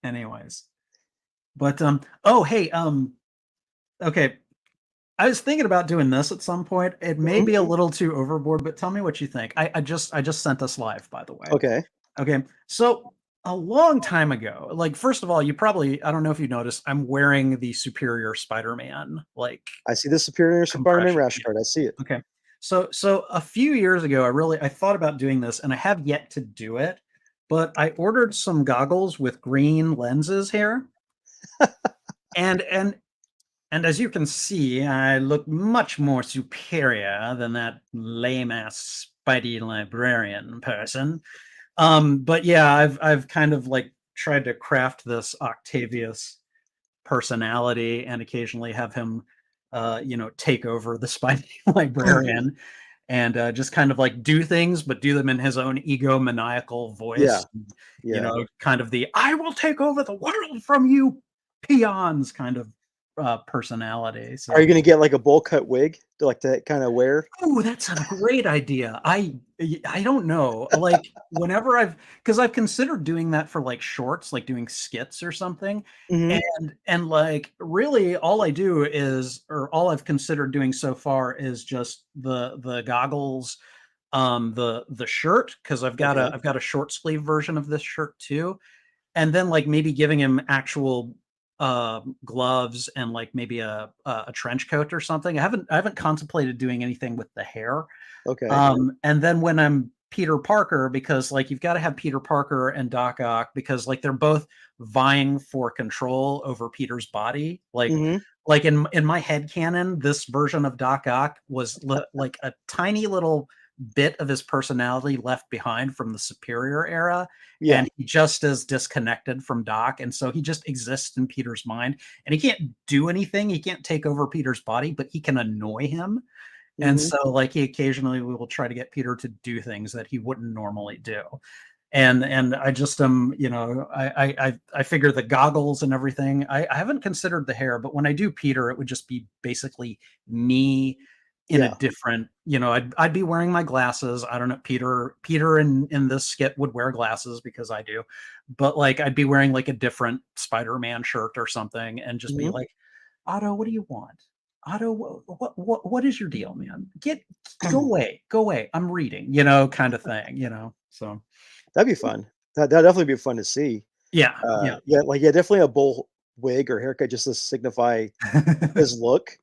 Anyways, but oh hey, okay. I was thinking about doing this at some point. It may Mhm. be a little too overboard, but tell me what you think. I just sent this live, by the way. Okay. Okay, so a long time ago, like first of all, you probably I don't know if you noticed, I'm wearing the Superior Spider-Man like I see the Superior Spider-Man compression. rash Yeah. card. I see it. Okay. So a few years ago, I thought about doing this, and I have yet to do it, but I ordered some goggles with green lenses here, and and and as you can see, I look much more superior than that lame ass Spidey Librarian person. But yeah, I've kind of like tried to craft this Octavius personality and occasionally have him, take over the Spidey Librarian and just kind of like do things, but do them in his own egomaniacal Yeah. voice. Yeah. Kind of the "I will take over the world from you, peons" kind of personality. Are you So gonna get like a bowl cut wig to like to kind of wear? oh, that's a great idea. I don't know. Like whenever because I've considered doing that for like shorts, like doing skits or something. Hmm. And like really all I do is or all I've considered doing so far is just the goggles, the shirt, because Okay. I've got a short sleeve version of this shirt too. And then like maybe giving him actual gloves and like maybe a trench coat or something. I haven't contemplated doing anything with the hair. Okay. And then when I'm Peter Parker, because like you've got to have Peter Parker and Doc Ock because like they're both vying for control over Peter's body. Hmm. Like in my head canon, this version of Doc Ock was like a tiny little bit of his personality left behind from the Superior era, Yeah. and he just is disconnected from Doc, and so he just exists in Peter's mind, and he can't do anything. He can't take over Peter's body, but he can annoy him. And Hmm. so, like, he occasionally will try to get Peter to do things that he wouldn't normally do. And I just I figure the goggles and everything. I haven't considered the hair, but when I do Peter, it would just be basically me in a Yeah. different, I'd be wearing my glasses. I don't know, Peter in this skit would wear glasses because I do, but like I'd be wearing like a different Spider-Man shirt or something and just be Hmm. like, Otto, what do you want? Otto, what is your deal, man? Go away. I'm reading, kind of thing, So That'd be fun. That'd definitely be fun to see. yeah, yeah. Yeah, like yeah, definitely a bowl wig or haircut just to signify his look.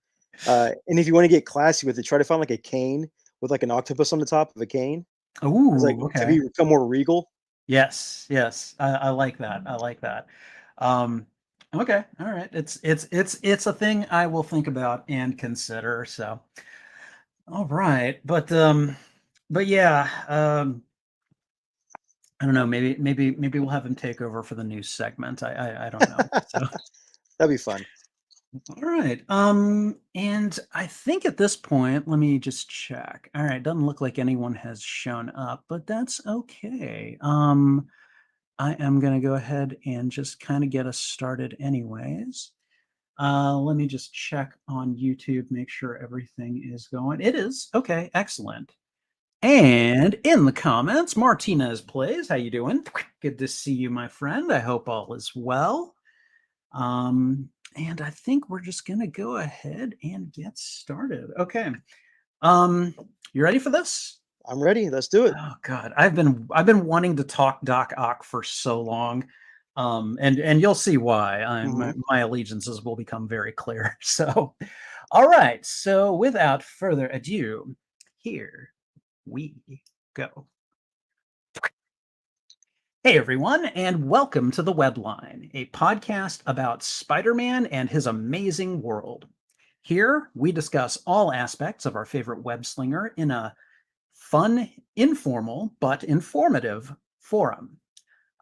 And if you want to get classy with it, try to find like a cane with like an octopus on the top of a cane. It's like Ooh, to okay. become more regal. Yes, yes. I like that. I like that. Um, okay, all right. It's a thing I will think about and consider. So, all right, but yeah, I don't know. Maybe we'll have him take over for the news segment. I don't know. So. That'd be fun. All right. And I think at this point, let me just check. All right, doesn't look like anyone has shown up, but that's okay. I am gonna go ahead and just kind of get us started anyways. Let me just check on YouTube, make sure everything is going. It is. Okay, excellent. And in the comments, Martinez plays. How you doing? Good to see you, my friend. I hope all is well. And I think we're just gonna go ahead and get started. Okay. Um, you ready for this? I'm ready. Let's do it. Oh God, I've been wanting to talk Doc Ock for so long. And you'll see why. Hmm. My allegiances will become very clear. So, all right. So without further ado, here we go. Hey everyone, and welcome to the Webline, a podcast about Spider-Man and his amazing world. Here we discuss all aspects of our favorite web slinger in a fun, informal, but informative forum.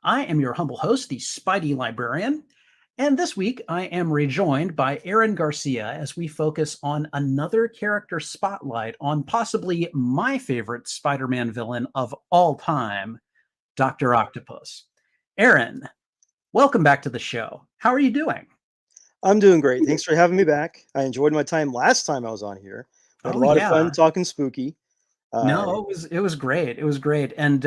I am your humble host, the Spidey Librarian, and this week I am rejoined by Aaron Garcia as we focus on another character spotlight on possibly my favorite Spider-Man villain of all time, Doctor Octopus. Aaron, welcome back to the show. How are you doing? I'm doing great. Thanks for having me back. I enjoyed my time last time I was on here. We had a Oh lot of fun yeah. talking spooky. Uh, No, it was great. It was great. And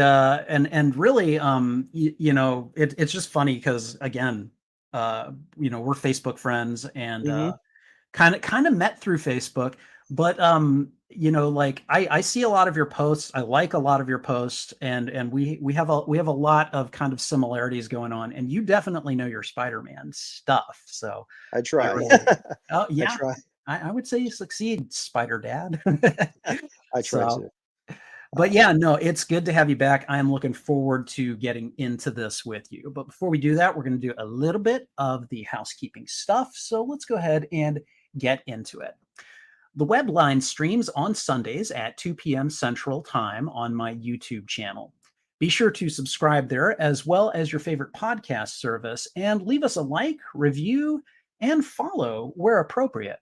really it's just funny because again, we're Facebook friends and mhm. kind of met through Facebook, but like I see a lot of your posts. I like a lot of your posts, and we have a lot of kind of similarities going on. And you definitely know your Spider-Man stuff. So I I try. really, oh I yeah, try. I would say you succeed, Spider Dad. I try So, to. but Um, yeah, no, it's good to have you back. I am looking forward to getting into this with you. But before we do that, we're going to do a little bit of the housekeeping stuff. So let's go ahead and get into it. The web line streams on Sundays at 2 p.m. Central Time on my YouTube channel. Be sure to subscribe there as well as your favorite podcast service and leave us a like, review, and follow where appropriate.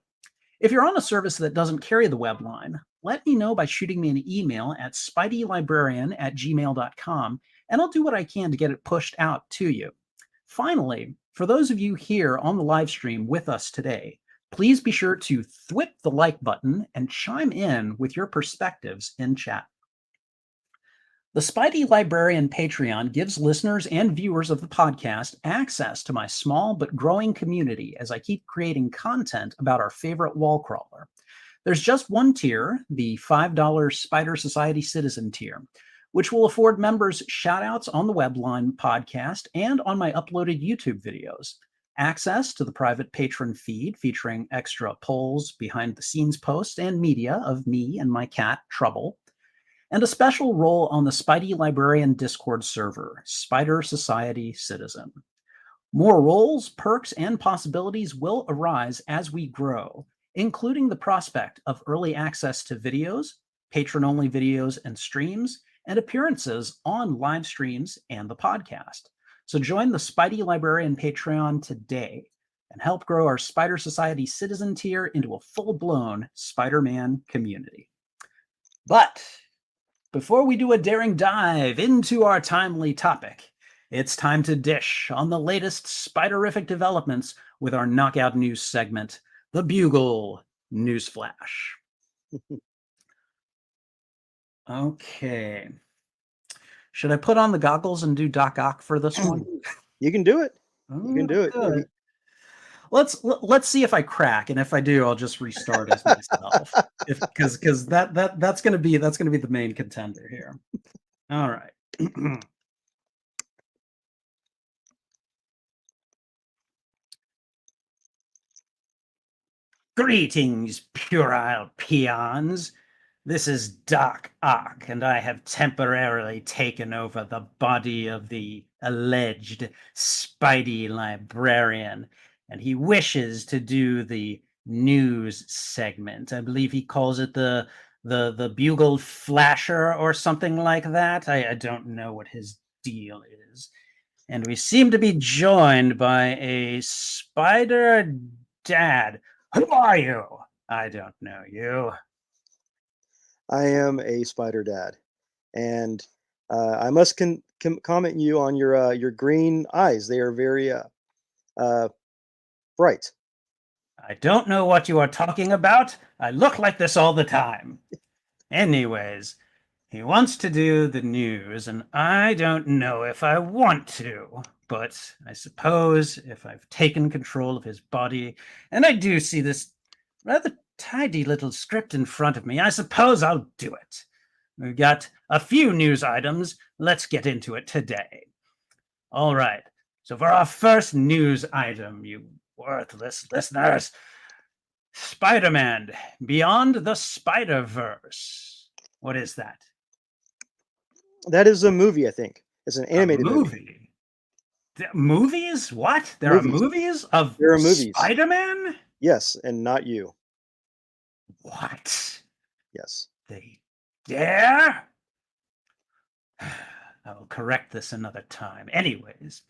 If you're on a service that doesn't carry the web line, let me know by shooting me an email at spideylibrarian@gmail.com, and I'll do what I can to get it pushed out to you. Finally, for those of you here on the live stream with us today, please be sure to thwip the like button and chime in with your perspectives in chat. The Spidey Librarian Patreon gives listeners and viewers of the podcast access to my small but growing community as I keep creating content about our favorite wall crawler. There's just one tier, the $5 Spider Society Citizen tier, which will afford members shoutouts on the Webline podcast and on my uploaded YouTube videos, access to the private patron feed featuring extra polls, behind the scenes posts, and media of me and my cat, Trouble, and a special role on the Spidey Librarian Discord server, Spider Society Citizen. More roles, perks, and possibilities will arise as we grow, including the prospect of early access to videos, patron-only videos and streams, and appearances on live streams and the podcast. So join the Spidey Librarian Patreon today and help grow our Spider Society Citizen tier into a full-blown Spider-Man community. But before we do a daring dive into our timely topic, it's time to dish on the latest spiderific developments with our knockout news segment, the Bugle Newsflash. Okay. Should I put on the goggles and do Doc Ock for this one? you can do it. You can Oh, do it. good. Let's see if I crack, and if I do, I'll just restart as myself. If because that's gonna be the main contender here. All right. Greetings, puerile peons. This is Doc Ock, and I have temporarily taken over the body of the alleged Spidey Librarian, and he wishes to do the news segment. I believe he calls it the Bugle Flasher or something like that. I don't know what his deal is. And we seem to be joined by a Spider Dad. Who are you? I don't know you. I am a spider dad, and I must comment you on your green eyes. They are very uh, bright. I don't know what you are talking about. I look like this all the time. Anyways, he wants to do the news, and I don't know if I want to. But I suppose if I've taken control of his body, and I do see this rather tidy little script in front of me, I suppose I'll do it. We've got a few news items. Let's get into it today. All right. So for our first news item, you worthless listeners, Spider-Man Beyond the Spider-Verse. What is that? That is a movie, I think. It's an A animated movie. movie? Movies? What? There are Movies. movies of There are movies. Spider-Man? Yes, and not you. What? Yes. They dare? I will correct this another time. Anyways,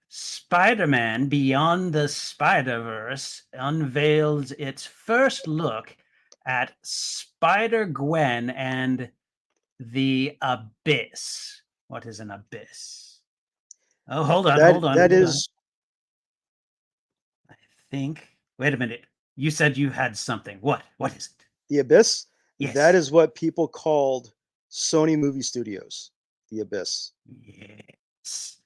Spider-Man Beyond the Spider-Verse unveils its first look at Spider-Gwen and the Abyss. What is an abyss? Oh, hold on, That hold on, that hold on. is I think. Wait a minute. You said you had something. What? What is it? the abyss. That Yes. is what people called Sony Movie Studios, The Abyss. Yes.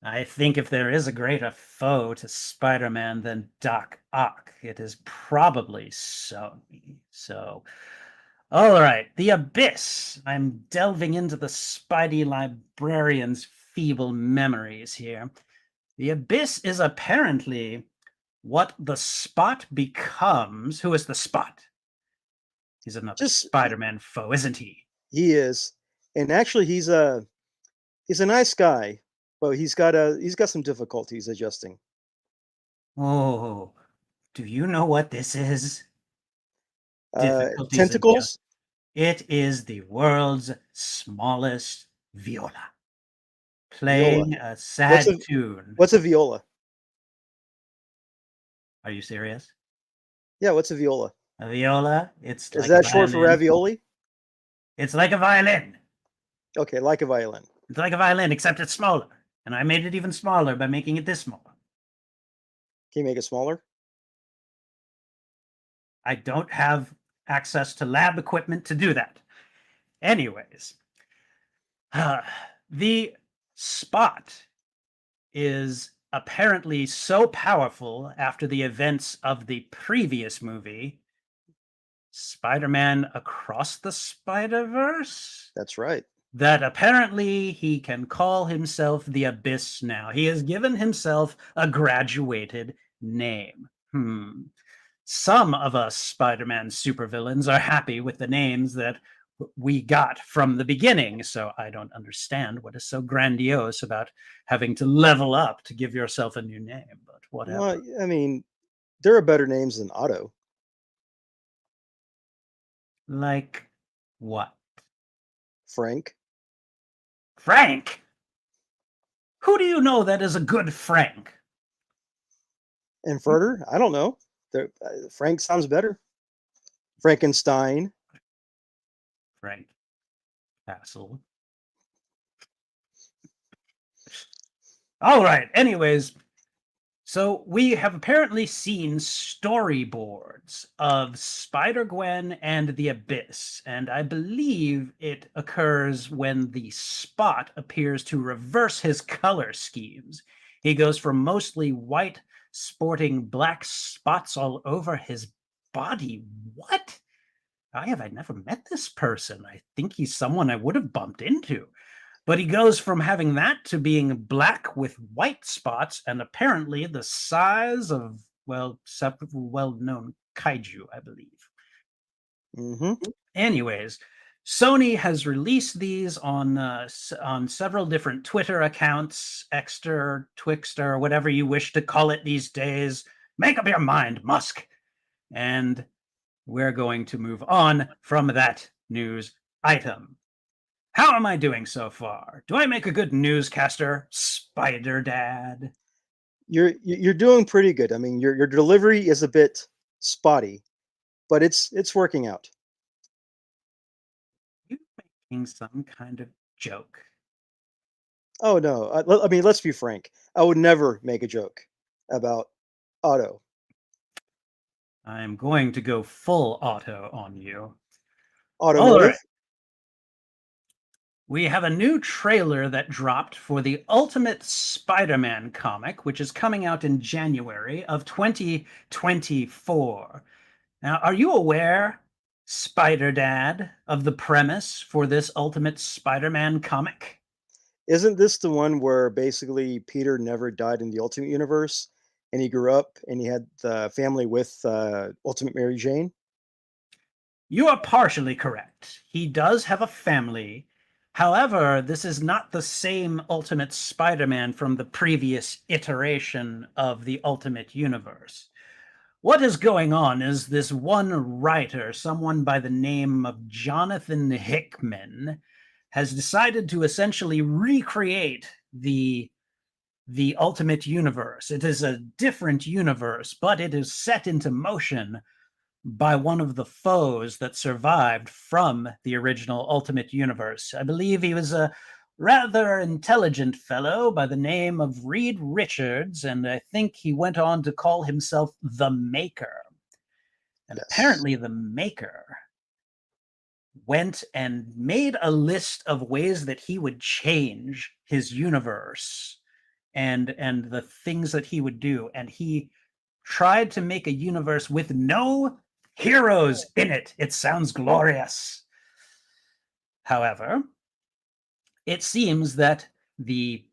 I think if there is a greater foe to Spider-Man than Doc Ock, it is probably Sony. So, all right, the Abyss. I'm delving into the Spidey Librarian's feeble memories here. The Abyss is apparently what the Spot becomes. Who is the Spot? He's another Just Spider-Man foe, isn't he? he is, and actually he's a nice guy, but he's got some difficulties adjusting. Oh, do you know what this is? Difficulties adjust. Tentacles, It is the world's smallest viola, viola. playing a What's sad a tune. what's a viola? Are you serious? Yeah, what's a viola? A viola, it's Is like a that short for violin. ravioli? It's like a violin. Okay, like a violin. It's like a violin, except it's smaller. And I made it even smaller by making it this small. Can you make it smaller? I don't have access to lab equipment to do that. Anyways, the Spot is apparently so powerful after the events of the previous movie, Spider-Man Across the Spider-Verse, That's right. that apparently he can call himself the Abyss now. He has given himself a graduated name. Some of us Spider-Man supervillains are happy with the names that we got from the beginning, so I don't understand what is so grandiose about having to level up to give yourself a new name, but whatever. Well, I mean, there are better names than Otto. Like what? Frank. Frank? Who do you know that is a good Frank? And Furter? I don't know. Frank sounds better. Frankenstein. Frank Castle. All right, anyways, so we have apparently seen storyboards of Spider-Gwen and the Abyss, and I believe it occurs when the Spot appears to reverse his color schemes. He goes from mostly white, sporting black spots all over his body. What? I never met this person. I think he's someone I would have bumped into. But he goes from having that to being black with white spots and apparently the size of, well, several well-known kaiju, I believe. Hmm. Anyways, Sony has released these on several different Twitter accounts, Xter, Twixter, whatever you wish to call it these days. Make up your mind, Musk. And we're going to move on from that news item. How am I doing so far? Do I make a good newscaster, Spider Dad? You're doing pretty good. I mean, your delivery is a bit spotty, but it's working out. You making some kind of joke? Oh no, I mean, let's be frank. I would never make a joke about Otto. I am going to go full auto on you. All right. Automotive. We have a new trailer that dropped for the Ultimate Spider-Man comic, which is coming out in January of 2024. Now, are you aware, Spider Dad, of the premise for this Ultimate Spider-Man comic? Isn't this the one where basically Peter never died in the Ultimate Universe, and he grew up and he had the family with Ultimate Mary Jane? You are partially correct. He does have a family. However, this is not the same Ultimate Spider-Man from the previous iteration of the Ultimate Universe. What is going on is this one writer, someone by the name of Jonathan Hickman, has decided to essentially recreate the Ultimate Universe. It is a different universe, but it is set into motion by one of the foes that survived from the original Ultimate Universe. I believe he was a rather intelligent fellow by the name of Reed Richards, and I think he went on to call himself the Maker. And Yes. apparently the Maker went and made a list of ways that he would change his universe and the things that he would do, and he tried to make a universe with no heroes in it. It sounds glorious. However, it seems that the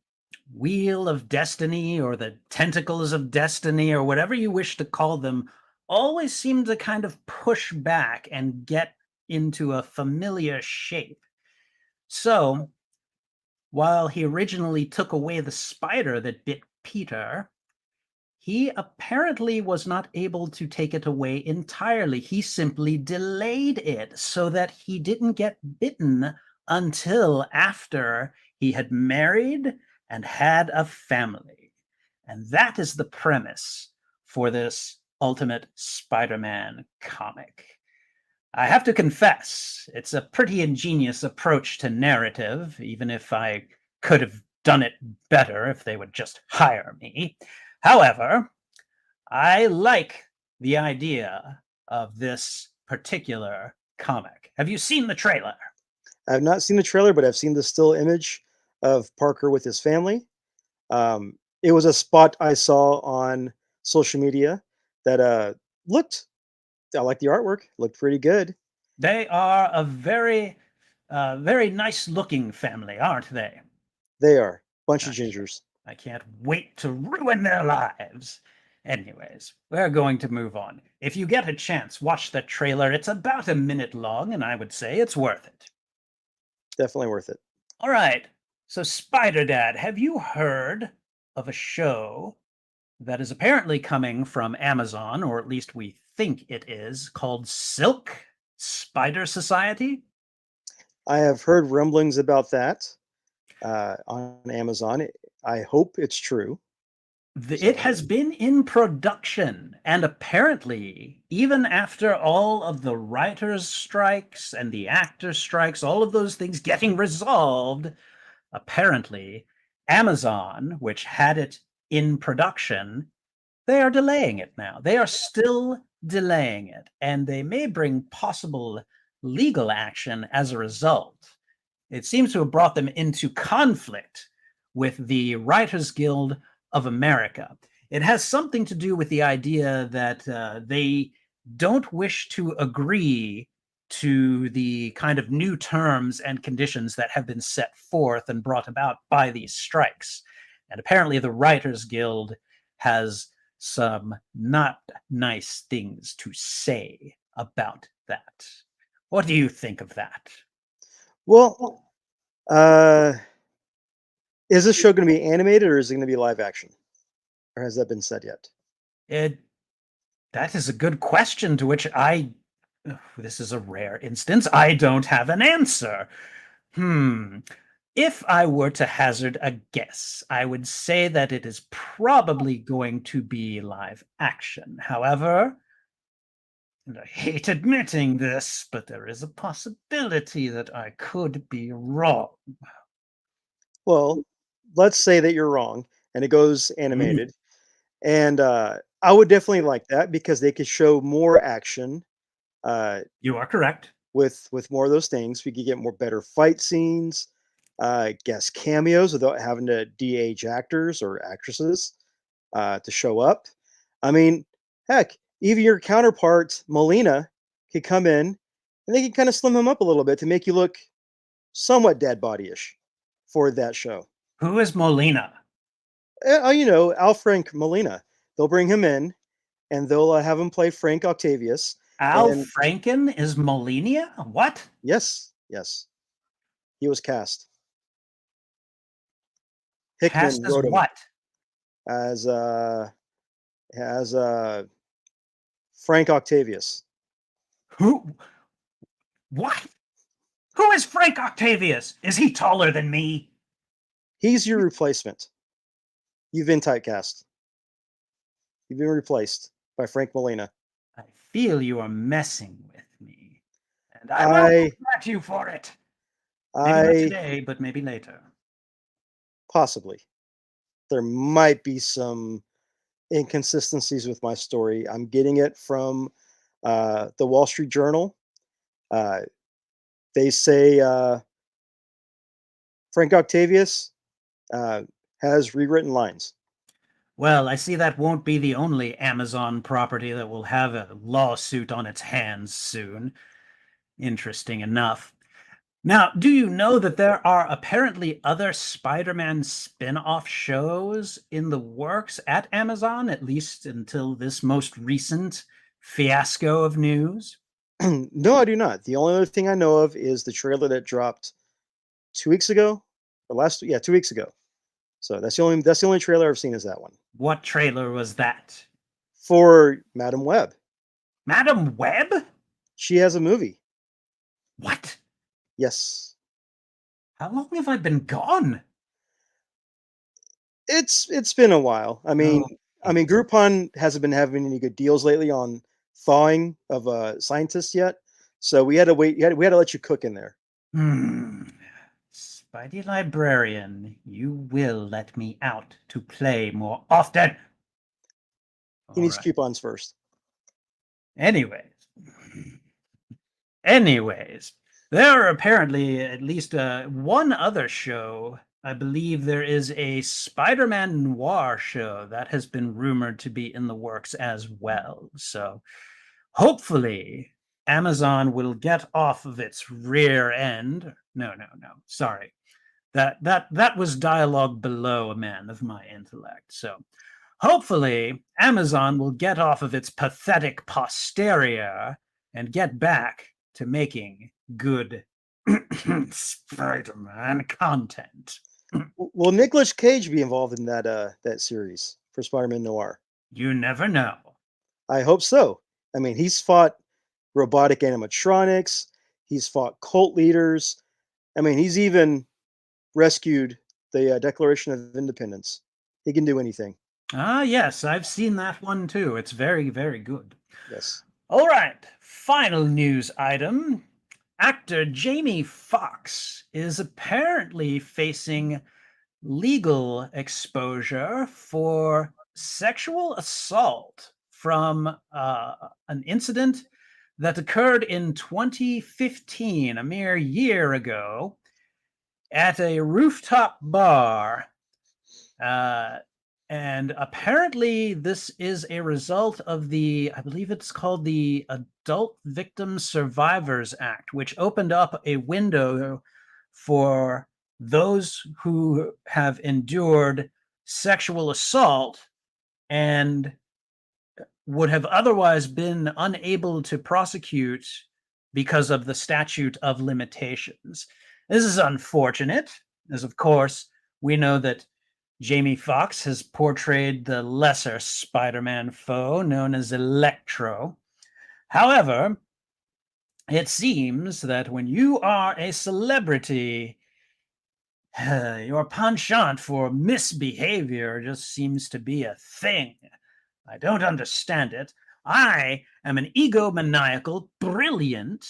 wheel of destiny or the tentacles of destiny or whatever you wish to call them always seem to kind of push back and get into a familiar shape. So, while he originally took away the spider that bit Peter, he apparently was not able to take it away entirely. He simply delayed it so that he didn't get bitten until after he had married and had a family. And that is the premise for this Ultimate Spider Man comic. I have to confess, it's a pretty ingenious approach to narrative, even if I could have done it better if they would just hire me. However, I like the idea of this particular comic. Have you seen the trailer? I've not seen the trailer, but I've seen the still image of Parker with his family. It was a spot I saw on social media that looked. I like the artwork. Looked pretty good. They are a very nice looking family, aren't they? They are bunch of I gingers. I can't wait to ruin their lives. Anyways, we're going to move on. If you get a chance, watch the trailer. It's about a minute long, and I would say it's worth it. Definitely worth it. All right. So, Spider Dad, have you heard of a show that is apparently coming from Amazon, or at least we think it is, called Silk Spider Society? I have heard rumblings about that on Amazon. I hope it's true. It So has been in production, and apparently, even after all of the writers' strikes and the actors' strikes, all of those things getting resolved, apparently, Amazon, which had it in production, they are delaying it now. They are still delaying it, and they may bring possible legal action as a result. It seems to have brought them into conflict with the Writers Guild of America. It has something to do with the idea that they don't wish to agree to the kind of new terms and conditions that have been set forth and brought about by these strikes. And apparently, the Writers Guild has some not nice things to say about that. What do you think of that? well, uh, is this show going to be animated or is it going to be live action? Or has that been said yet? It That is a good question to which this is a rare instance, I don't have an answer. Hmm. If I were to hazard a guess, I would say that it is probably going to be live action. However, and I hate admitting this, but there is a possibility that I could be wrong. Well, let's say that you're wrong and it goes Mm, animated. And I would definitely like that because they could show more action uh, you are correct. with more of those things. We could get more better fight scenes, guest cameos without having to de-age actors or actresses to show up. I mean, heck, even your counterpart Molina could come in and they can kind of slim him up a little bit to make you look somewhat dead body-ish for that show. Who is Molina? You know, Al Frank Molina. They'll bring him in and they'll have him play Frank Octavius. Al And Franken is Molina? What? yes, yes, he was cast. Cast Hickman as wrote him what? as uh, as Frank Octavius. Who? What? Who is Frank Octavius? Is he taller than me? He's your replacement. You've been typecast. You've been replaced by Frank Molina. I feel you are messing with me, and I will I come at you for it. Maybe not I today, but maybe later. possibly there might be some inconsistencies with my story. I'm getting it from the Wall Street Journal. Uh, They say Frank Octavius uh, has rewritten lines. Well, I see that won't be the only Amazon property that will have a lawsuit on its hands soon. Interesting enough. Now, do you know that there are apparently other Spider-Man spin-off shows in the works at Amazon, at least until this most recent fiasco of news? No, I do not. The only other thing I know of is the trailer that dropped 2 weeks ago, or yeah, 2 weeks ago. So that's the only trailer I've seen is that one What trailer was that? for Madam Web. Madam Web? She has a movie. What? Yes, How long have I been gone? it's been a while. I mean, Oh, Groupon hasn't been having any good deals lately on thawing of scientists yet. So we had to wait. We had to let you cook in there. hmm. Spidey Librarian, you will let me out to play more often. He All needs right. coupons first. Anyways, anyways, there are apparently at least one other show. I believe there is a Spider-Man noir show that has been rumored to be in the works as well. So hopefully Amazon will get off of its rear end. No, no, no. Sorry. That was dialogue below a man of my intellect. So hopefully Amazon will get off of its pathetic posterior and get back to making good Spider-Man content. Will Nicolas Cage be involved in that series for Spider-Man Noir? You never know. I hope so. I mean, he's fought robotic animatronics. He's fought cult leaders. I mean, he's even rescued the Declaration of Independence. He can do anything. Ah, yes, I've seen that one too. It's very, very good. Yes. All right, final news item. Actor Jamie Foxx is apparently facing legal exposure for sexual assault from an incident that occurred in 2015, a mere year ago, at a rooftop bar. Uh, and apparently, this is a result of I believe it's called the Adult Victim Survivors Act, which opened up a window for those who have endured sexual assault and would have otherwise been unable to prosecute because of the statute of limitations. This is unfortunate, as of course we know that Jamie Foxx has portrayed the lesser Spider-Man foe known as Electro. However, it seems that when you are a celebrity, your penchant for misbehavior just seems to be a thing. I don't understand it. I am an egomaniacal, brilliant,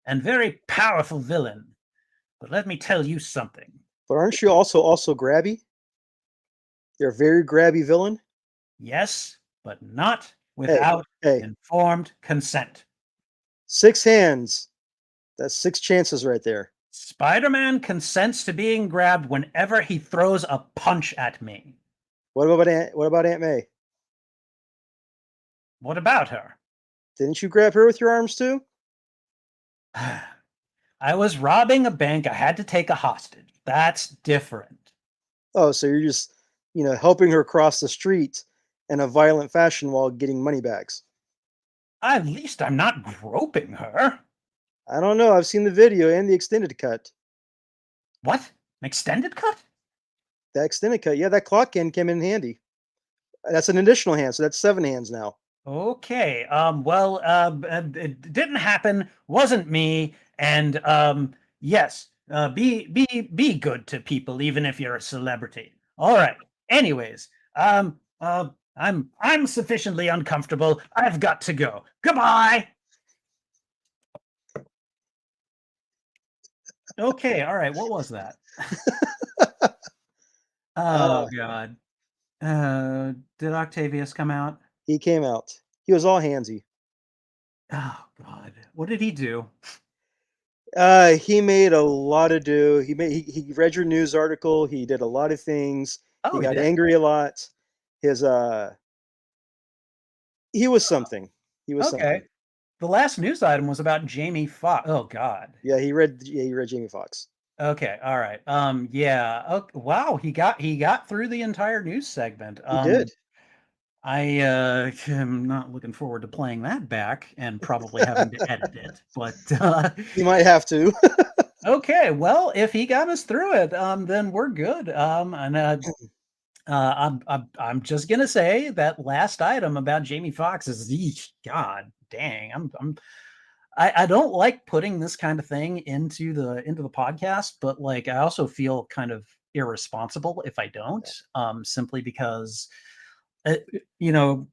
and very powerful villain. But let me tell you something. But aren't you also grabby? You're a very grabby villain. Yes, but not Hey, without hey, informed consent. 6 hands. That's 6 chances right there. Spider-Man consents to being grabbed whenever he throws a punch at me. What about Aunt May? What about her? Didn't you grab her with your arms too? I was robbing a bank. I had to take a hostage. That's different. Oh, so you're just, helping her cross the street in a violent fashion while getting money bags. At least I'm not groping her. I don't know. I've seen the video and the extended cut. What? An extended cut? That extended cut, yeah, that clock end came in handy. That's an additional hand, so that's 7 hands now. Okay. Well, it didn't happen. Wasn't me. And yes. Be good to people, even if you're a celebrity. All right. Anyways, I'm sufficiently uncomfortable. I've got to go. Goodbye. Okay. All right. What was that? Uh, Oh God. Did Octavius come out? he came out. He was all handsy. Oh God. What did he do? He made a lot of do. He read your news article. He did a lot of things. He Oh, he got did? angry a lot. His he was something. He was Okay. something. The last news item was about Jamie Foxx. Oh God. Yeah, he read Jamie Foxx. Okay, all right. Yeah. Okay, wow, he got through the entire news segment. He did. I am not looking forward to playing that back and probably having to edit it. But You might have to. okay, well, if he got us through it, then we're good. And I'm just gonna say that last item about Jamie Foxx is, eesh, God dang. I don't like putting this kind of thing into the podcast, but like I also feel kind of irresponsible if I don't, simply because uh, you know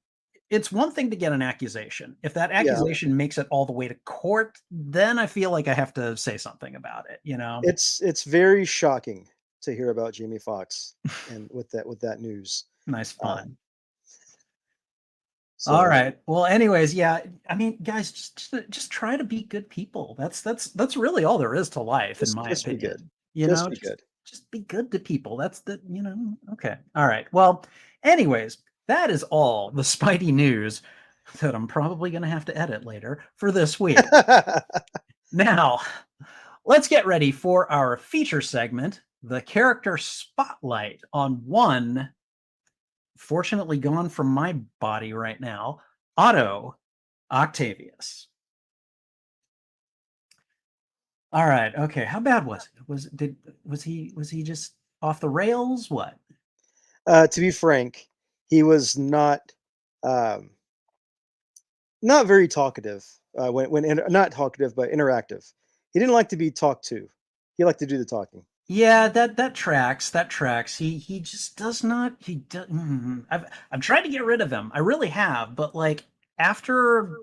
it's one thing to get an accusation. If that Yeah, accusation makes it all the way to court, then I feel like I have to say something about it. it's very shocking to hear about Jamie Foxx and with that news. Nice Uh, fun. All so right. Well, anyways, yeah. I mean, guys, just try to be good people. That's really all there is to life, in my just be good. opinion. Just be good. Just be good to people. That's the Okay. All right. Well, anyways, that is all the Spidey news that I'm probably going to have to edit later for this week. Now, let's get ready for our feature segment, the character spotlight on one fortunately gone from my body right now, Otto Octavius. All right. Okay. How bad was it? Was he just off the rails? What? To be frank, he was um, not very talkative. Not talkative, but interactive. He didn't like to be talked to. He liked to do the talking. Yeah, that tracks. That tracks. He just does not. He does. I've tried to get rid of him. I really have. But like after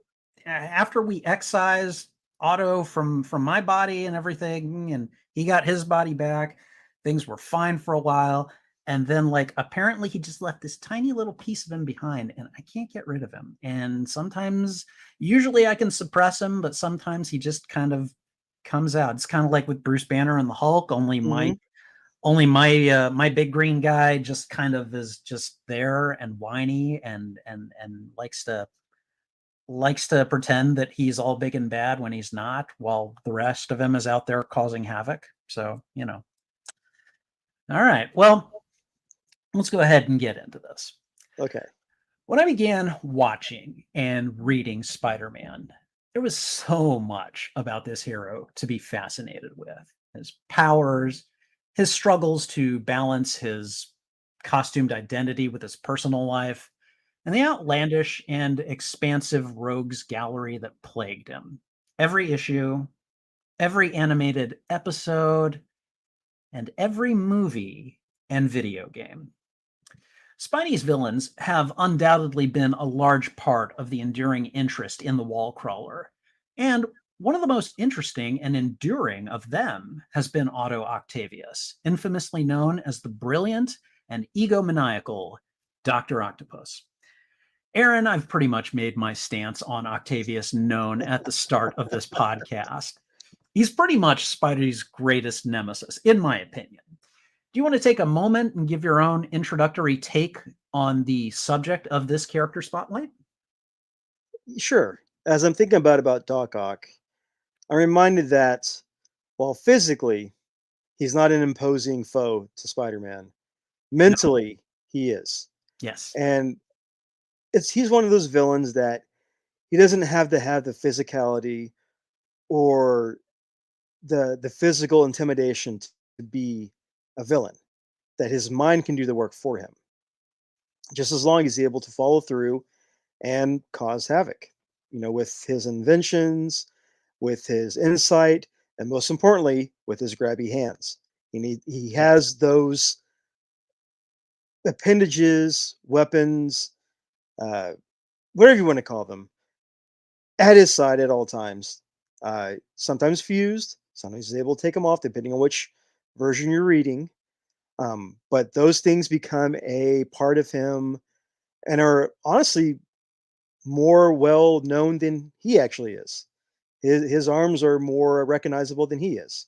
we excised Otto from my body and everything, and he got his body back, things were fine for a while. And then like apparently he just left this tiny little piece of him behind, and I can't get rid of him. And sometimes, usually I can suppress him, but sometimes he just kind of comes out. It's kind of like with Bruce Banner and the Hulk, only my Hmm. only my my big green guy just kind of is just there and whiny and likes to pretend that he's all big and bad when he's not, while the rest of him is out there causing havoc. So, All right. Well, let's go ahead and get into this. Okay. When I began watching and reading Spider-Man, there was so much about this hero to be fascinated with. His powers, his struggles to balance his costumed identity with his personal life, and the outlandish and expansive rogues gallery that plagued him. Every issue, every animated episode, and every movie and video game. Spidey's villains have undoubtedly been a large part of the enduring interest in the wallcrawler, and one of the most interesting and enduring of them has been Otto Octavius, infamously known as the brilliant and egomaniacal Doctor Octopus. Aaron, I've pretty much made my stance on Octavius known at the start of this podcast. He's pretty much Spidey's greatest nemesis, in my opinion. Do you want to take a moment and give your own introductory take on the subject of this character spotlight? Sure. As I'm thinking about Doc Ock, I'm reminded that while physically he's not an imposing foe to Spider-Man, No. mentally he is. Yes. And he's one of those villains that he doesn't have to have the physicality or the physical intimidation to be a villain. That his mind can do the work for him, just as long as he's able to follow through and cause havoc. With his inventions, with his insight, and most importantly, with his grabby hands. He Yes. has those appendages, weapons, uh, whatever you want to call them, at his side at all times. Sometimes fused, sometimes he's able to take them off, depending on which version you're reading. But those things become a part of him and are honestly more well known than he actually is. His arms are more recognizable than he is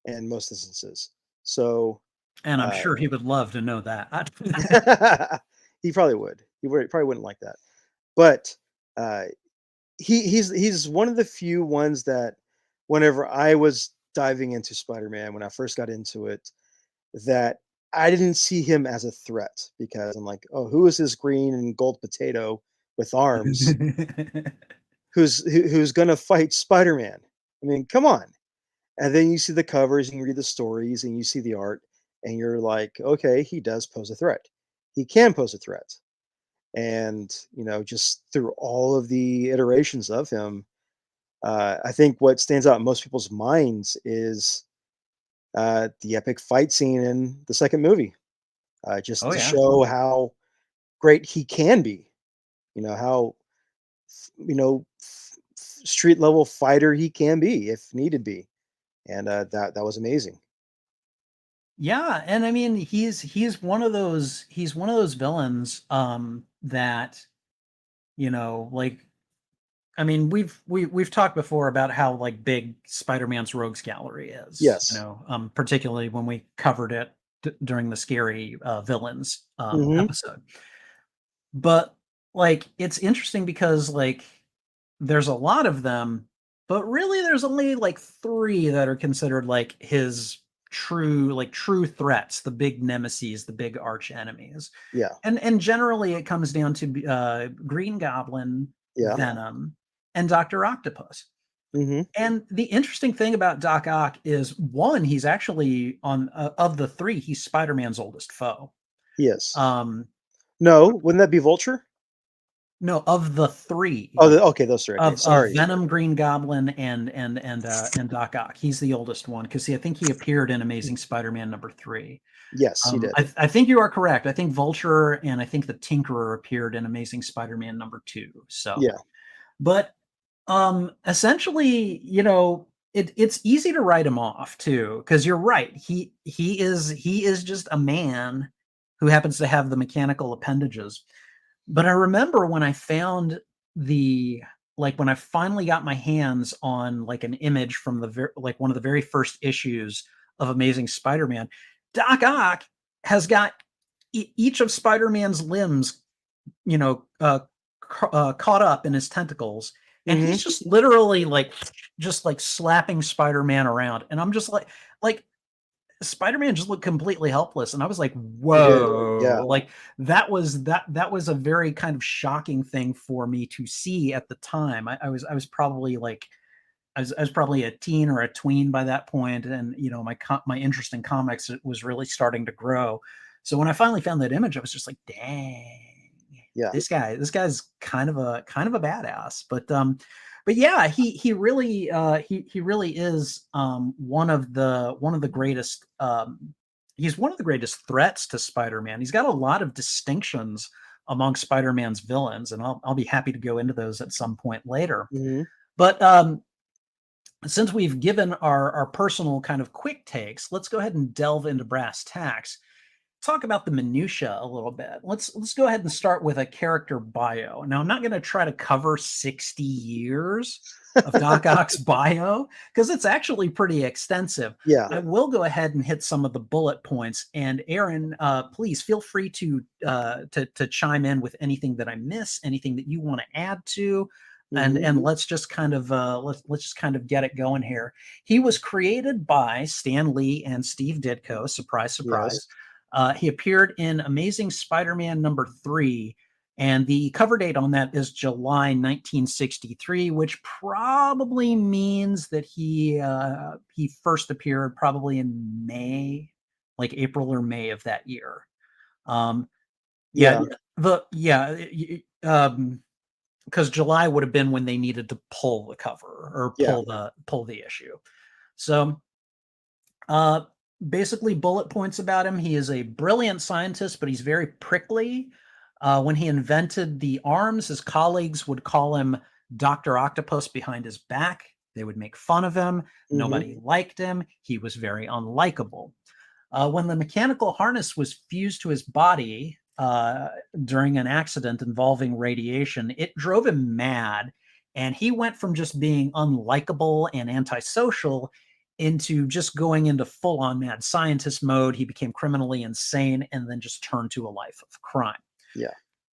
in most instances. So And I'm uh, sure he would love to know that. he probably would. Probably wouldn't like that. But uh, he's one of the few ones that whenever I was diving into Spider-Man when I first got into it, that I didn't see him as a threat because I'm like, oh, who is this green and gold potato with arms who's gonna fight Spider-Man? I mean, come on. And then you see the covers and you read the stories and you see the art and you're like, okay, he does pose a threat. He can pose a threat. And just through all of the iterations of him, I think what stands out in most people's minds is the epic fight scene in the second movie, just Oh to yeah. show how great he can be. How street level fighter he can be if needed be, and that was amazing. Yeah, and I mean he's one of those villains that like I mean we've talked before about how like big Spider-Man's rogues gallery is, Yes. particularly when we covered it during the scary villains Hmm. episode. But like it's interesting because like there's a lot of them, but really there's only like 3 that are considered like his true threats, the big nemesis, the big arch enemies. Yeah. And generally it comes down to Green Goblin, Yeah. Venom, and Doctor Octopus. Hmm. And the interesting thing about Doc Ock is one, he's actually on of the 3, he's Spider-Man's oldest foe. Yes. Um, No, wouldn't that be Vulture? no, of the Oh, 3, okay, those three. Okay, of sorry. Venom, Green Goblin, and Doc Ock. He's the oldest one because see, I think he appeared in Amazing Spider-Man #3. Yes, he did. I think you are correct. I think Vulture and I think the Tinkerer appeared in Amazing Spider-Man #2. So, Yeah. but essentially, it's easy to write him off too because you're right. He is just a man who happens to have the mechanical appendages. But I remember when I found the like when I finally got my hands on like an image from like one of the very first issues of Amazing Spider-Man, Doc Ock has got each of Spider-Man's limbs, you know, caught up in his tentacles, and Hmm. he's just literally like just like slapping Spider-Man around, and I'm just like Spider-Man just looked completely helpless, and I was like, He did. Yeah. "Whoa!" Like that was a very kind of shocking thing for me to see at the time. I was probably like I was probably a teen or a tween by that point, and my interest in comics was really starting to grow. So when I finally found that image, I was just like, "Dang, Yeah. this guy's kind of a badass." But yeah, he really is one of the greatest. He's one of the greatest threats to Spider-Man. He's got a lot of distinctions among Spider-Man's villains, and I'll be happy to go into those at some point later. Hmm. But since we've given our personal kind of quick takes, let's go ahead and delve into brass tacks. Talk about the minutia a little bit. Let's go ahead and start with a character bio. Now, I'm not going to try to cover 60 years of Doc Ock's bio because it's actually pretty extensive. Yeah. I will go ahead and hit some of the bullet points. And Aaron, please feel free to chime in with anything that I miss, anything that you want to add to, Hmm. and let's just kind of let's just kind of get it going here. He was created by Stan Lee and Steve Ditko. Surprise, surprise. Yes. He appeared in Amazing Spider-Man #3, and the cover date on that is July 1963, which probably means that he first appeared probably in May, like April or May of that year. Um, yeah, Yeah. the yeah, because July would have been when they needed to pull the cover or Yeah. pull the issue. So uh, basically, bullet points about him. He is a brilliant scientist, but he's very prickly. When he invented the arms, his colleagues would call him Dr. Octopus behind his back. They would make fun of him. Hmm. Nobody liked him. He was very unlikable. When the mechanical harness was fused to his body during an accident involving radiation, it drove him mad. And he went from just being unlikable and antisocial into just going into full on mad scientist mode. He became criminally insane and then just turned to a life of crime. Yeah.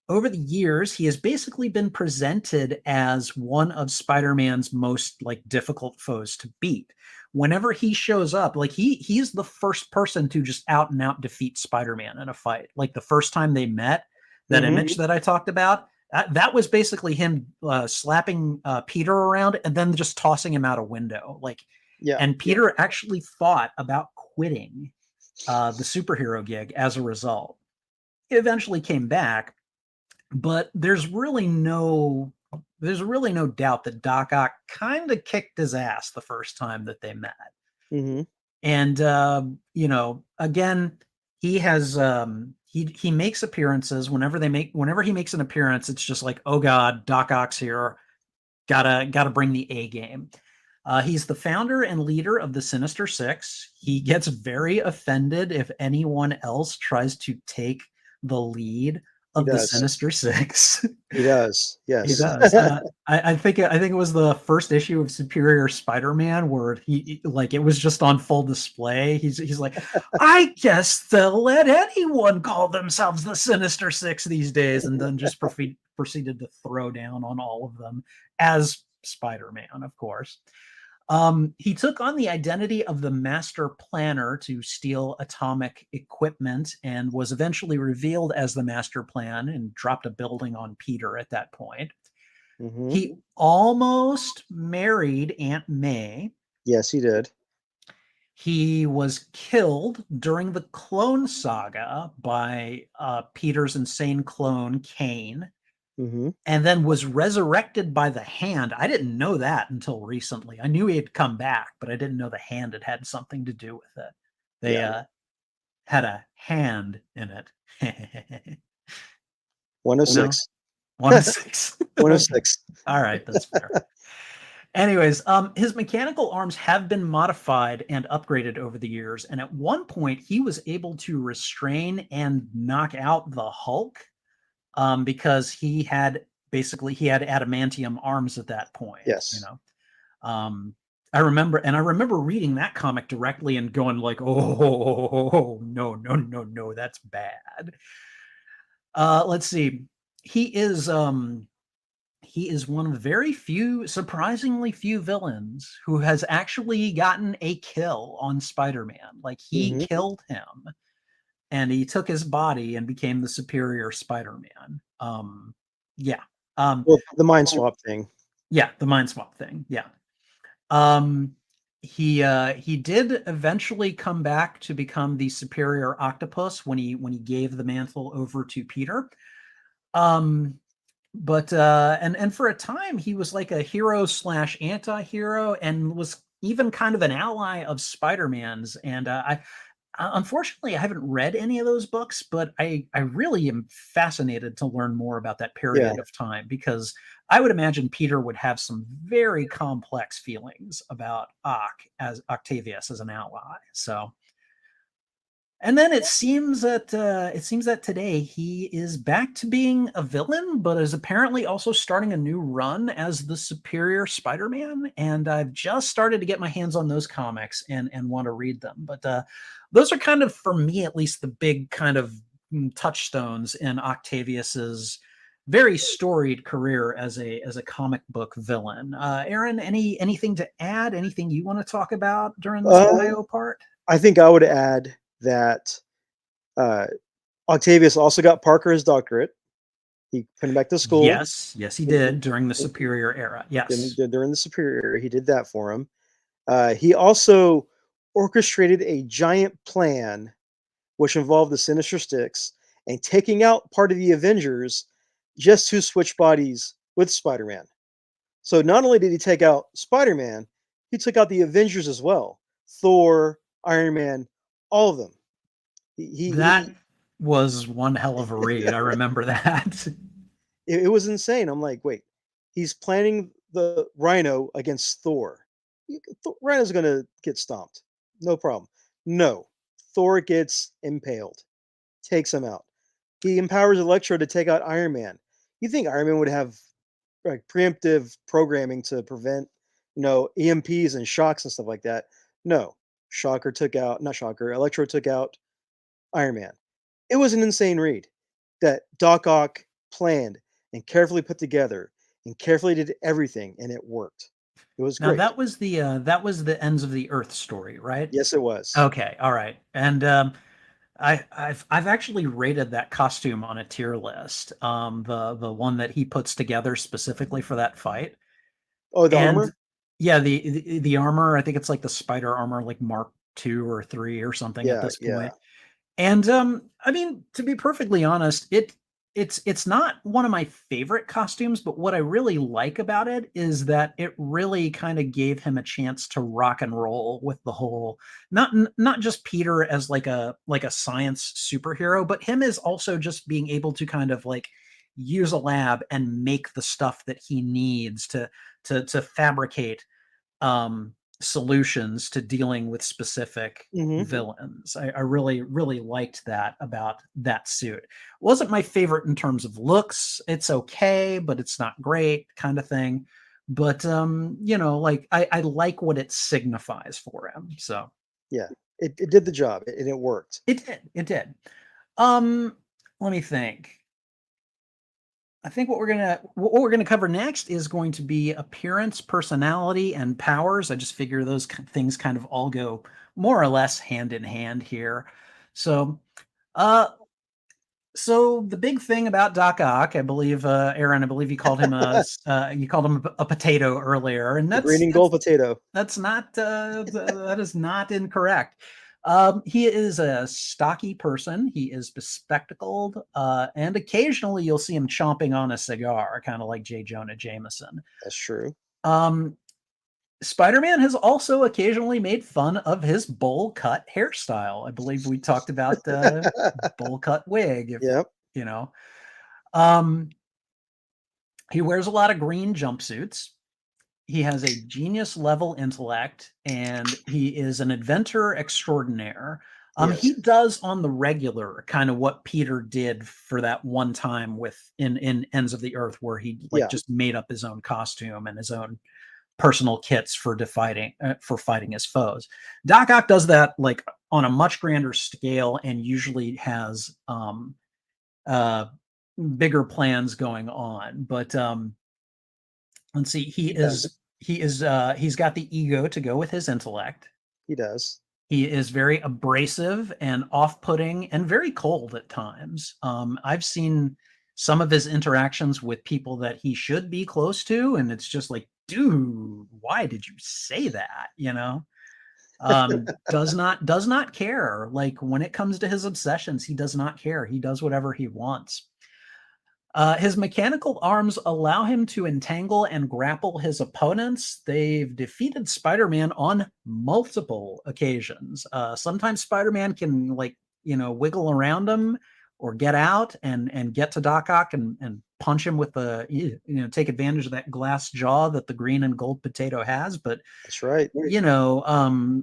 Over the years, he has basically been presented as one of Spider-Man's most like difficult foes to beat. Whenever he shows up, like he's the first person to just out and out defeat Spider-Man in a fight. Like the first time they met, that Hmm. image that I talked about, that was basically him slapping Peter around and then just tossing him out a window. Like, Yeah. and Yeah. Peter actually thought about quitting the superhero gig as a result. He eventually came back, but there's really no doubt that Doc Ock kind of kicked his ass the first time that they met. Hmm. And again, he has he makes appearances whenever he makes an appearance, it's just like, oh god, Doc Ock's here. Gotta bring the A game. He's the founder and leader of the Sinister Six. He gets very offended if anyone else tries to take the lead He of the does. Sinister Six. He does. He Yes. does. I think it was the first issue of Superior Spider-Man where like it was just on full display. He's like, I guess they'll let anyone call themselves the Sinister Six these days, and then just proceeded to throw down on all of them as Spider-Man, of course. He took on the identity of the master planner to steal atomic equipment and was eventually revealed as the master plan and dropped a building on Peter at that point. Hmm. He almost married Aunt May. Yes, he did. He was killed during the clone saga by Peter's insane clone, Kane, Hmm. and then was resurrected by the Hand. I didn't know that until recently. I knew he had come back, but I didn't know the Hand had something to do with it. They Yeah. had a hand in it. No, 106. 106. 106. All right, that's fair. Anyways, his mechanical arms have been modified and upgraded over the years, and at one point he was able to restrain and knock out the Hulk because he had adamantium arms at that point. Yes. Um, I remember reading that comic directly and going like, oh no no no no, that's bad. Let's see. He is um he is one of very few, surprisingly few villains who has actually gotten a kill on Spider-Man. Like he Hmm. killed him and he took his body and became the superior Spider-Man. Yeah. Um, Well, the mind oh, swap thing. yeah, the mind swap thing. Yeah. Um, he did eventually come back to become the superior octopus when he gave the mantle over to Peter. Um, but and for a time he was like a hero slash anti-hero and was even kind of an ally of Spider-Man's. And unfortunately, I haven't read any of those books, but I really am fascinated to learn more about that Yeah. period of time because I would imagine Peter would have some very complex feelings about Octavius as an ally. So, and then it seems that today he is back to being a villain, but is apparently also starting a new run as the superior Spider-Man. And I've just started to get my hands on those comics and want to read them. But those are kind of, for me at least, the big kind of touchstones in Octavius's very storied career as a comic book villain. Aaron, anything to add? Anything you want to talk about during this Uh, bio part? I think I would add that uh, Octavius also got Parker his doctorate. He put him back to school. Yes, yes, he In, did during the Superior era. Yes. during the Superior era, he did that for him. He also orchestrated a giant plan which involved the Sinister Six and taking out part of the Avengers just to switch bodies with Spider-Man. So not only did he take out Spider-Man, he took out the Avengers as well. Thor, Iron Man, all of them. That He was one hell of a read. I remember that. it was insane. I'm like, wait, he's planning the Rhino against Thor. Rhino's gonna get stomped, no problem. No, Thor gets impaled, takes him out. He empowers Electro to take out Iron Man. You think Iron Man would have like preemptive programming to prevent, EMPs and shocks and stuff like that. No, Shocker took out, not Shocker, Electro took out Iron Man. It was an insane read that Doc Ock planned and carefully put together and carefully did everything, and it worked. It was Now great. that was the ends of the Earth story, right? Yes, it was. Okay, all right. And I've actually rated that costume on a tier list. The one that he puts together specifically for that fight. Oh, the And armor? yeah, the armor, I think it's like the spider armor, like Mark 2 or 3 or something at Yeah, this yeah. point. And I mean, to be perfectly honest, it's not one of my favorite costumes, but what I really like about it is that it really kind of gave him a chance to rock and roll with the whole not just Peter as like a science superhero, but him as also just being able to kind of like use a lab and make the stuff that he needs to fabricate solutions to dealing with specific Mhm. villains. I really, really liked that about that suit. Wasn't my favorite in terms of looks. It's okay, but it's not great, kind of thing. But like I like what it signifies for him. So Yeah. It did the job, and it worked. it did. It did. Um, Let me think. I think what we're gonna cover next is going to be appearance, personality, and powers. I just figure those things kind of all go more or less hand in hand here. So, uh, so the big thing about Doc Ock, I believe, Aaron, I believe you called him a potato earlier, and The green and gold potato. that's not that is not incorrect. He is a stocky person. He is bespectacled, and occasionally you'll see him chomping on a cigar, kind of like J. Jonah Jameson. That's true. Um, Spider-Man has also occasionally made fun of his bowl cut hairstyle. I believe we talked about bowl cut wig. If Yep, you know, um, he wears a lot of green jumpsuits. He has a genius level intellect and he is an inventor extraordinaire. he He is. does on the regular kind of what Peter did for that one time with in Ends of the Earth, where he like Yeah, just made up his own costume and his own personal kits for for fighting his foes. Doc Ock does that like on a much grander scale and usually has uh, bigger plans going on. But let's see, he does. he's got the ego to go with his intellect. He does. He is very abrasive and off-putting and very cold at times. I've seen some of his interactions with people that he should be close to, and it's just like, dude, why did you say that? Does not care. Like when it comes to his obsessions, he does not care. He does whatever he wants. His mechanical arms allow him to entangle and grapple his opponents. They've defeated Spider-Man on multiple occasions. Sometimes Spider-Man can wiggle around him or get out and get to Doc Ock and punch him with take advantage of that glass jaw that the green and gold potato has. But That's right.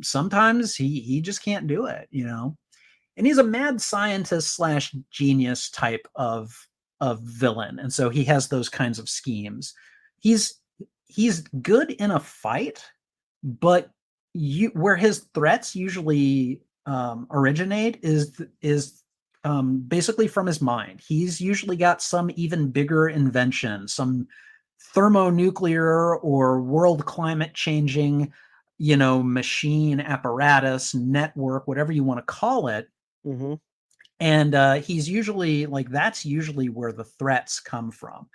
sometimes he just can't do it. And he's a mad scientist slash genius type of villain, and so he has those kinds of schemes. He's good in a fight, but where his threats usually originate is basically from his mind. He's usually got some even bigger invention, some thermonuclear or world climate changing, machine apparatus, network, whatever you want to call it. Hmm. And he's usually like that's usually where the threats come from.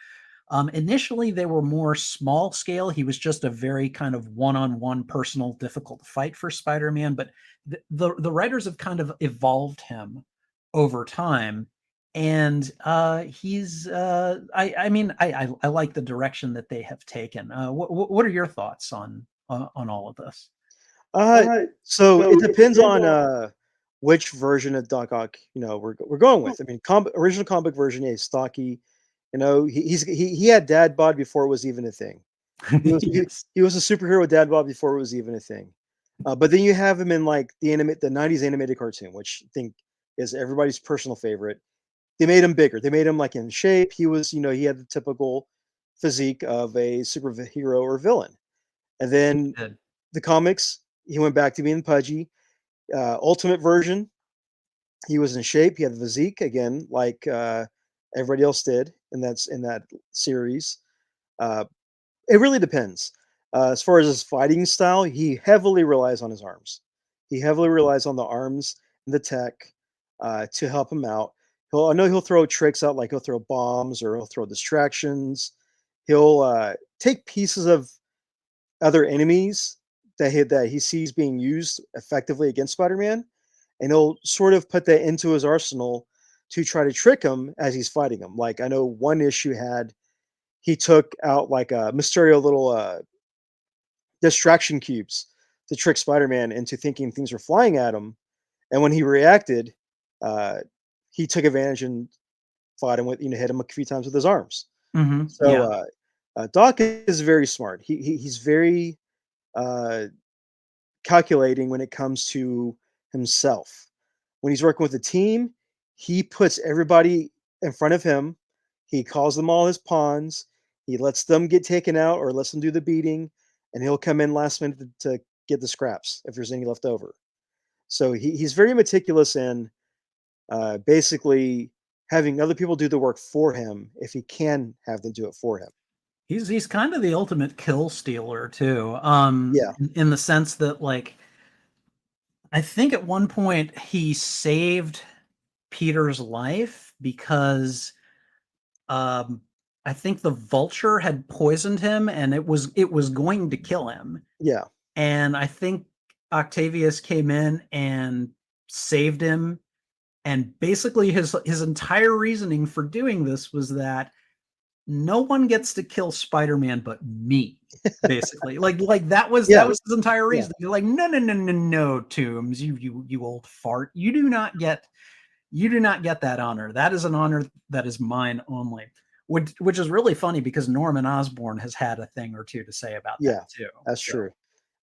Initially, they were more small scale. He was just a very kind of one-on-one personal difficult fight for Spider-Man, but the writers have kind of evolved him over time. And he's I mean I like the direction that they have taken. What are your thoughts on all of this? Uh, so it depends on which version of Doc Ock we're going with. I mean, original comic version is stocky. He had dad bod before it was even a thing. He was he, Yes. he was a superhero with dad bod before it was even a thing. But then you have him in like the '90s animated cartoon, which I think is everybody's personal favorite. They made him bigger. They made him like in shape. He was, he had the typical physique of a superhero or villain. And He then did. the comics, he went back to being pudgy. Ultimate version, he was in shape. He had the physique again, like everybody else did, and that's in that series. Uh, it really depends. As far as his fighting style, he heavily relies on his arms. He heavily relies on the arms and the tech to help him out. I know he'll throw tricks out, like he'll throw bombs or he'll throw distractions. He'll take pieces of other enemies that he sees being used effectively against Spider-Man, and he'll sort of put that into his arsenal to try to trick him as he's fighting him. Like I know one issue had he took out like a Mysterio little distraction cubes to trick Spider-Man into thinking things were flying at him, and when he reacted, uh, he took advantage and fought him with hit him a few times with his arms. So Yeah. Doc is very smart. He's very uh, calculating when it comes to himself. When he's working with a team, he puts everybody in front of him. He calls them all his pawns. He lets them get taken out or lets them do the beating, and he'll come in last minute to get the scraps if there's any left over. So he's very meticulous in basically having other people do the work for him if he can have them do it for him. He's kind of the ultimate kill stealer too. Yeah, In the sense that like I think at one point he saved Peter's life because um I think the vulture had poisoned him and it was going to kill him. yeah, And I think Octavius came in and saved him. And basically his entire reasoning for doing this was that no one gets to kill Spider-Man but me. Basically, like that was yeah, his entire yeah, reason. You're like, no, no, no, no, no, Toombs, you old fart. You do not get that honor. That is an honor that is mine only. Which is really funny because Norman Osborn has had a thing or two to say about that yeah. too. That's So, true.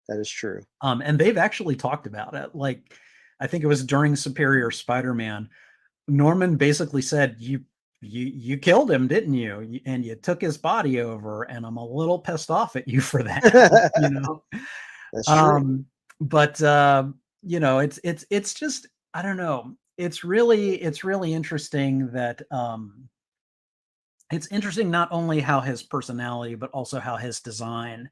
That is true. and they've actually talked about it. Like, I think it was during Superior Spider-Man. Norman basically said, "You killed him, didn't you? And you took his body over, and I'm a little pissed off at you for that." You know, That's true. um, but it's just I don't know. It's really interesting that it's interesting not only how his personality, but also how his design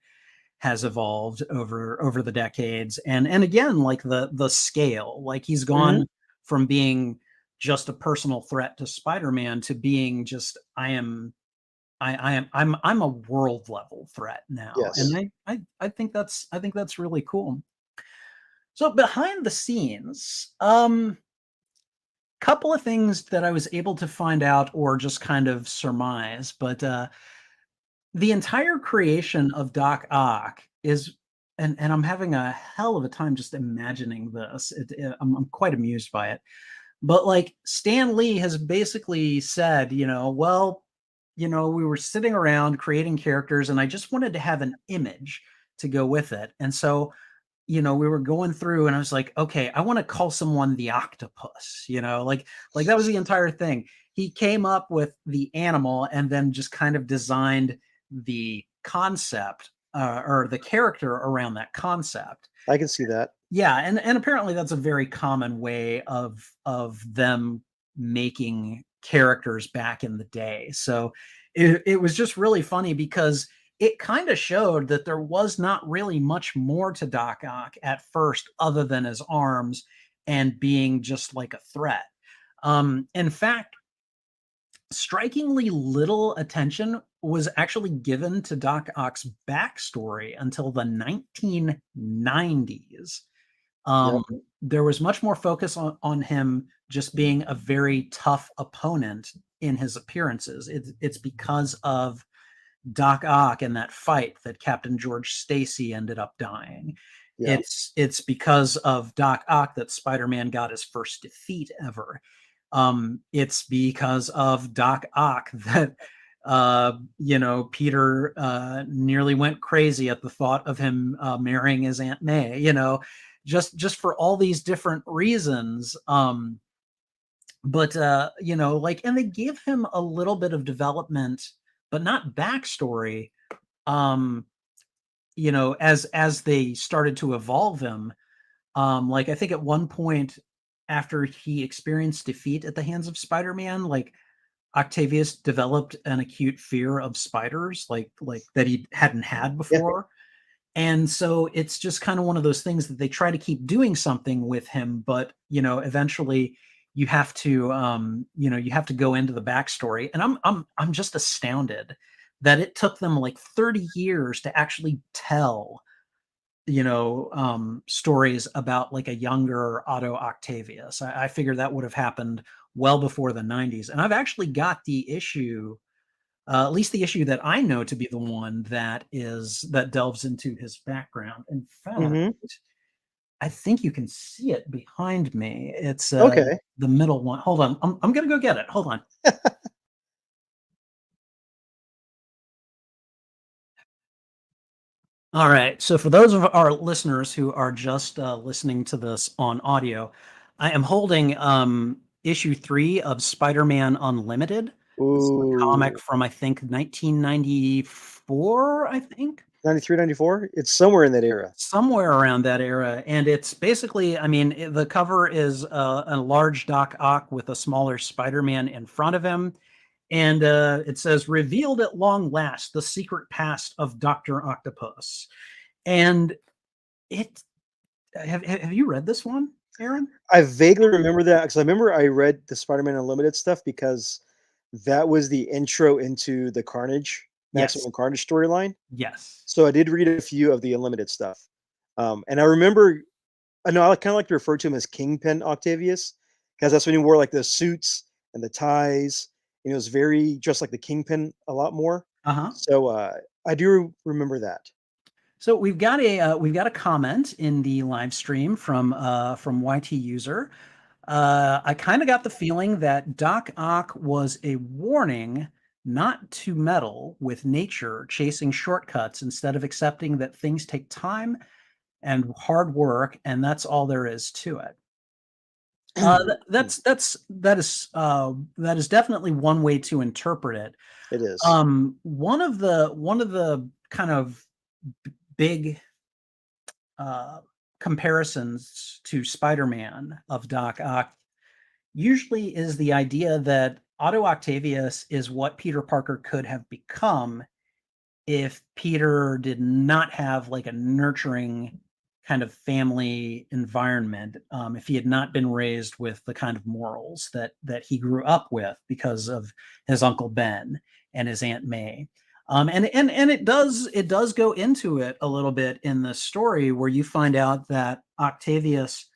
has evolved over the decades. And again, like the scale, like he's Mhm. gone from being just a personal threat to Spider-Man to being just I'm a world level threat now. And Yes. I think that's really cool. So behind the scenes, couple of things that I was able to find out or just kind of surmise, but the entire creation of Doc Ock is, and I'm having a hell of a time just imagining this. I'm quite amused by it. But like Stan Lee has basically said, well, we were sitting around creating characters, and I just wanted to have an image to go with it. And so, we were going through, and I was like, okay, I want to call someone the octopus. Like that was the entire thing. He came up with the animal and then just kind of designed the concept or the character around that concept. I can see that. Yeah, and apparently that's a very common way of them making characters back in the day. So it was just really funny because it kind of showed that there was not really much more to Doc Ock at first other than his arms and being just like a threat. In fact, strikingly little attention was actually given to Doc Ock's backstory until the 1990s. Yep. Um, there was much more focus on him just being a very tough opponent in his appearances. It's because of Doc Ock and that fight that Captain George Stacy ended up dying. Yeah. It's because of Doc Ock that Spider-Man got his first defeat ever. It's because of Doc Ock that Peter nearly went crazy at the thought of him marrying his Aunt May. Just for all these different reasons. But like, and they give him a little bit of development but not backstory. Um, as they started to evolve him, like I think at one point after he experienced defeat at the hands of Spider-Man, like Octavius developed an acute fear of spiders, like that he hadn't had Yeah. before. And so it's just kind of one of those things that they try to keep doing something with him, but eventually you have to go into the backstory. And I'm just astounded that it took them like 30 years to actually tell stories about like a younger Otto Octavius. I figure that would have happened well before the 90s. And I've actually got the issue, at least the issue that I know to be the one that delves into his background. In fact, Hmm. I think you can see it behind me. It's Okay. the middle one. Hold on, I'm gonna go get it. Hold on. All right. So for those of our listeners who are just listening to this on audio, I am holding issue 3 of Spider-Man Unlimited. This is a comic Ooh, from I think 1994. I think 93, 94. It's somewhere in that era. somewhere around that era, and it's basically, I mean, the cover is a large Doc Ock with a smaller Spider-Man in front of him, and it says, "Revealed at long last, the secret past of Doctor Octopus." And it have you read this one, Aaron? I vaguely remember that because I remember I read the Spider-Man Unlimited stuff because that was the intro into the Carnage, Yes. Maximum Carnage storyline. Yes. So I did read a few of the Unlimited stuff. And I remember, I know I kind of like to refer to him as Kingpin Octavius because that's when he wore like the suits and the ties. And he was very just like the Kingpin a lot more. Uh-huh. So I do remember that. So we've got a comment in the live stream from YT user. I kind of got the feeling that Doc Ock was a warning not to meddle with nature, chasing shortcuts instead of accepting that things take time and hard work, and that's all there is to it. That is definitely one way to interpret it. It is. One of the kind of big uh, comparisons to Spider-Man of Doc Ock usually is the idea that Otto Octavius is what Peter Parker could have become if Peter did not have like a nurturing kind of family environment, if he had not been raised with the kind of morals that he grew up with because of his Uncle Ben and his Aunt May. And it does go into it a little bit in the story where you find out that Octavius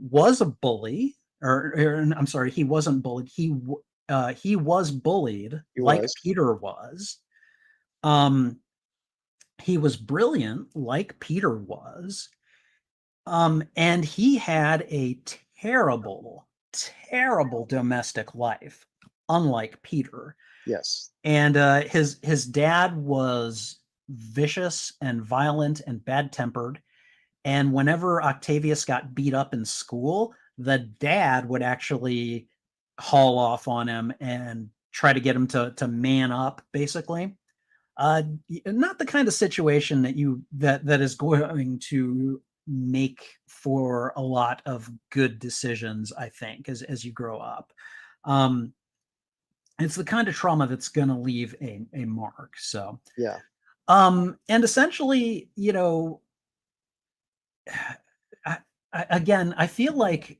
was a bully, or I'm sorry, he wasn't bullied. He was bullied He like was. Peter was. Um, he was brilliant like Peter was. And he had a terrible, terrible domestic life, unlike Peter. Yes. And his dad was vicious and violent and bad tempered. And whenever Octavius got beat up in school, the dad would actually haul off on him and try to get him to man up, basically. Not the kind of situation that is going to make for a lot of good decisions, I think, as you grow up. Um, it's the kind of trauma that's going to leave a mark. So, Yeah. and essentially, I, again, I feel like,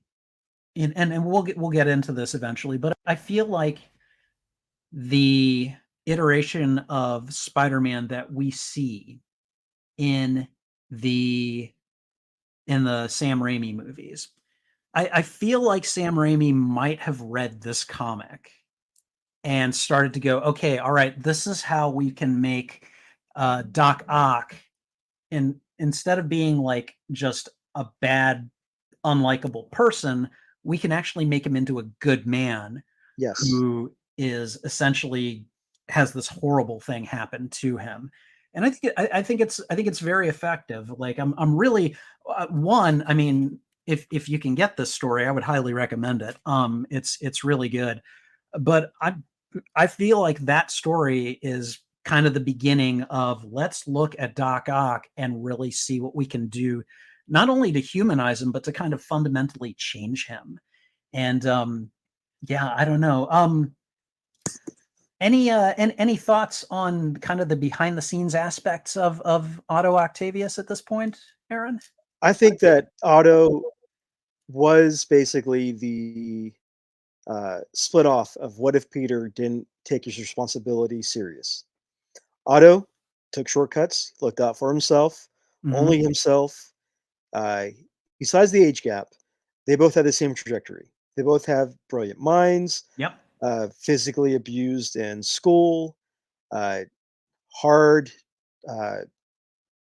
and we'll get into this eventually, but I feel like the iteration of Spider-Man that we see in the Sam Raimi movies. I feel like Sam Raimi might have read this comic and started to go, okay, all right, this is how we can make Doc Ock, and instead of being like just a bad, unlikable person, we can actually make him into a good man Yes. who is essentially has this horrible thing happen to him. And I think it's very effective. Like I'm really one. I mean, if you can get this story, I would highly recommend it. It's really good. But I feel like that story is kind of the beginning of let's look at Doc Ock and really see what we can do, not only to humanize him, but to kind of fundamentally change him. And yeah, I don't know. Any thoughts on kind of the behind the scenes aspects of Otto Octavius at this point, Aaron? I think that Otto was basically the split off of what if Peter didn't take his responsibility serious. Otto took shortcuts, looked out for himself, Hmm. only himself. Uh, Besides the age gap, they both had the same trajectory. They both have brilliant minds, Yep. physically abused in school, uh, hard uh,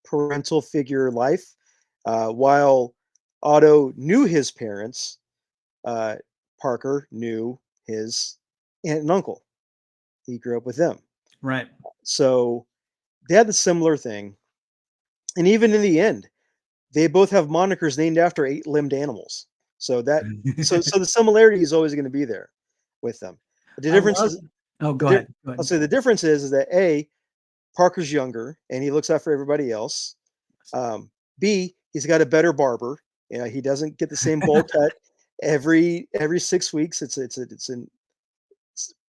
parental figure life. While Otto knew his parents, uh, Parker knew his aunt and uncle. He grew up with them. Right. So they had the similar thing. And even in the end, they both have monikers named after eight-limbed animals. So that so the similarity is always going to be there with them. But the I difference love. is Oh, the go ahead. Go I'll ahead. say the difference is that A, Parker's younger and he looks out for everybody else. B, he's got a better barber. You know, he doesn't get the same bowl cut every 6 weeks. It's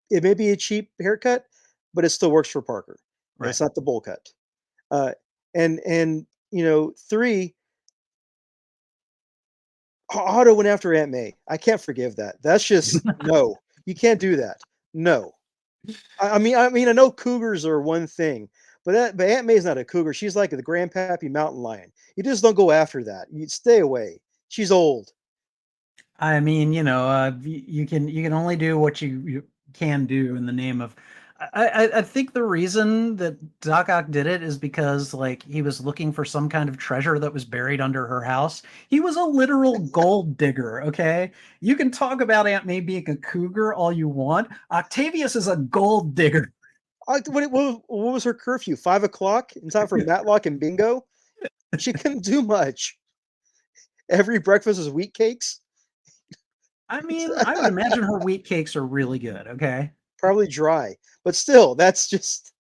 it may be a cheap haircut, but it still works for Parker. Right. It's not the bowl cut. Uh, and three, Otto went after Aunt May. I can't forgive that. That's just no. You can't do that. No. I know cougars are one thing, but Aunt May's not a cougar. She's like the grandpappy mountain lion. You just don't go after that. You stay away. She's old. I mean, you can only do what you can do in the name of. I think the reason that Doc Ock did it is because like he was looking for some kind of treasure that was buried under her house. He was a literal gold digger. Okay, you can talk about Aunt May being a cougar all you want. Octavius is a gold digger. What was her curfew? 5 o'clock in time for Matlock and bingo. She couldn't do much. Every breakfast was wheat cakes. I mean, I would imagine her wheat cakes are really good. Okay. Probably dry, but still, that's just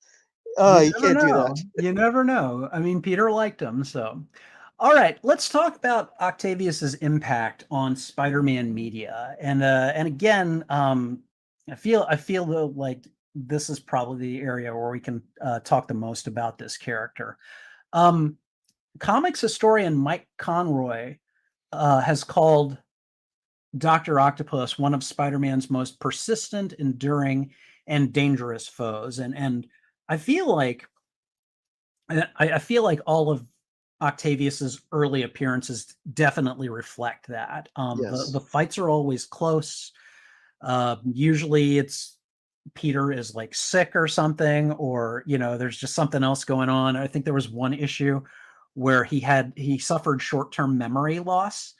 You you never can't do that. know. You never know. I mean, Peter liked him, so. All right, let's talk about Octavius's impact on Spider-Man media. And again, I feel though like this is probably the area where we can talk the most about this character. Um, Comics historian Mike Conroy has called Doctor Octopus one of Spider-Man's most persistent, enduring, and dangerous foes. And I feel like I feel like all of Octavius's early appearances definitely reflect that. The Yes. fights are always close. Usually, it's Peter is like sick or something, or there's just something else going on. I think there was one issue where he suffered short-term memory loss,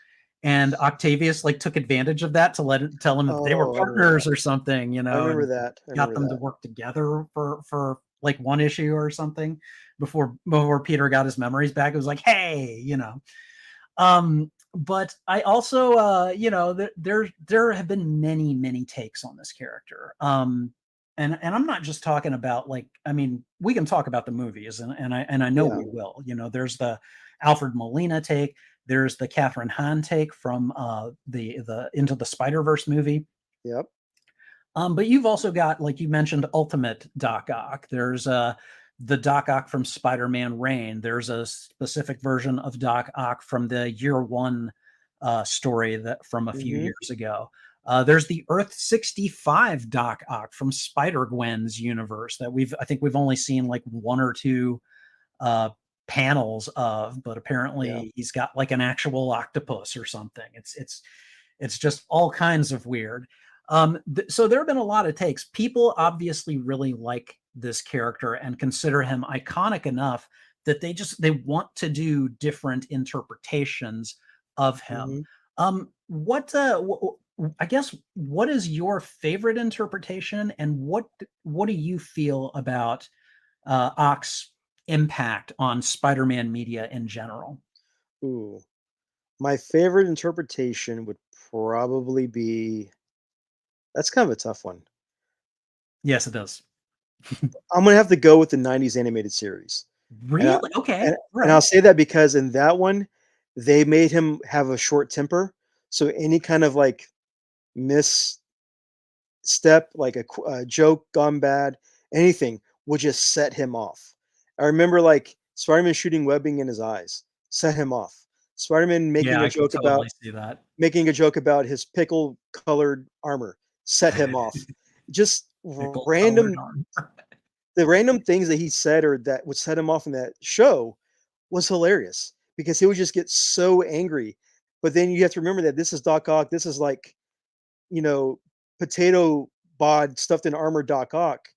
and Octavius like took advantage of that to tell him that they were Oh, I remember partners that. or something, I remember and that. I got remember them to that. work together for like one issue or something before Peter got his memories back. It was like, hey. But I also, there have been many takes on this character. And I'm not just talking about like, I mean, we can talk about the movies, and I know Yeah. we will. There's the Alfred Molina take, there's the Catherine Hahn take from the Into the Spider Verse movie. Yep. But you've also got, like you mentioned, Ultimate Doc Ock. There's the Doc Ock from Spider-Man Reign. There's a specific version of Doc Ock from the Year One story that from a few Hmm. years ago. There's the Earth 65 Doc Ock from Spider-Gwen's universe that I think we've only seen like one or two uh, panels of, but Yeah. apparently he's got like an actual octopus or something. It's just all kinds of weird. So there have been a lot of takes. People obviously really like this character and consider him iconic enough that they want to do different interpretations of him. Hmm. I guess what is your favorite interpretation, and what do you feel about Ock's impact on Spider-Man media in general? Ooh. My favorite interpretation would probably be that's kind of a tough one. Yes, it does. I'm gonna have to go with the '90s animated series, and I Really? Okay. and All and I'll right. say that because in that one, they made him have a short temper, so any kind of like misstep, like a joke gone bad, anything would just set him off. I remember like Spider-Man shooting webbing in his eyes, set him off. Spider-Man Yeah, I can totally see that. making a joke about his pickle colored armor, set him off. Just Pickle colored random arm. the random things that he said or that would set him off in that show was hilarious because he would just get so angry. But then you have to remember that this is Doc Ock. This is like, you know, potato bod stuffed in armor Doc Ock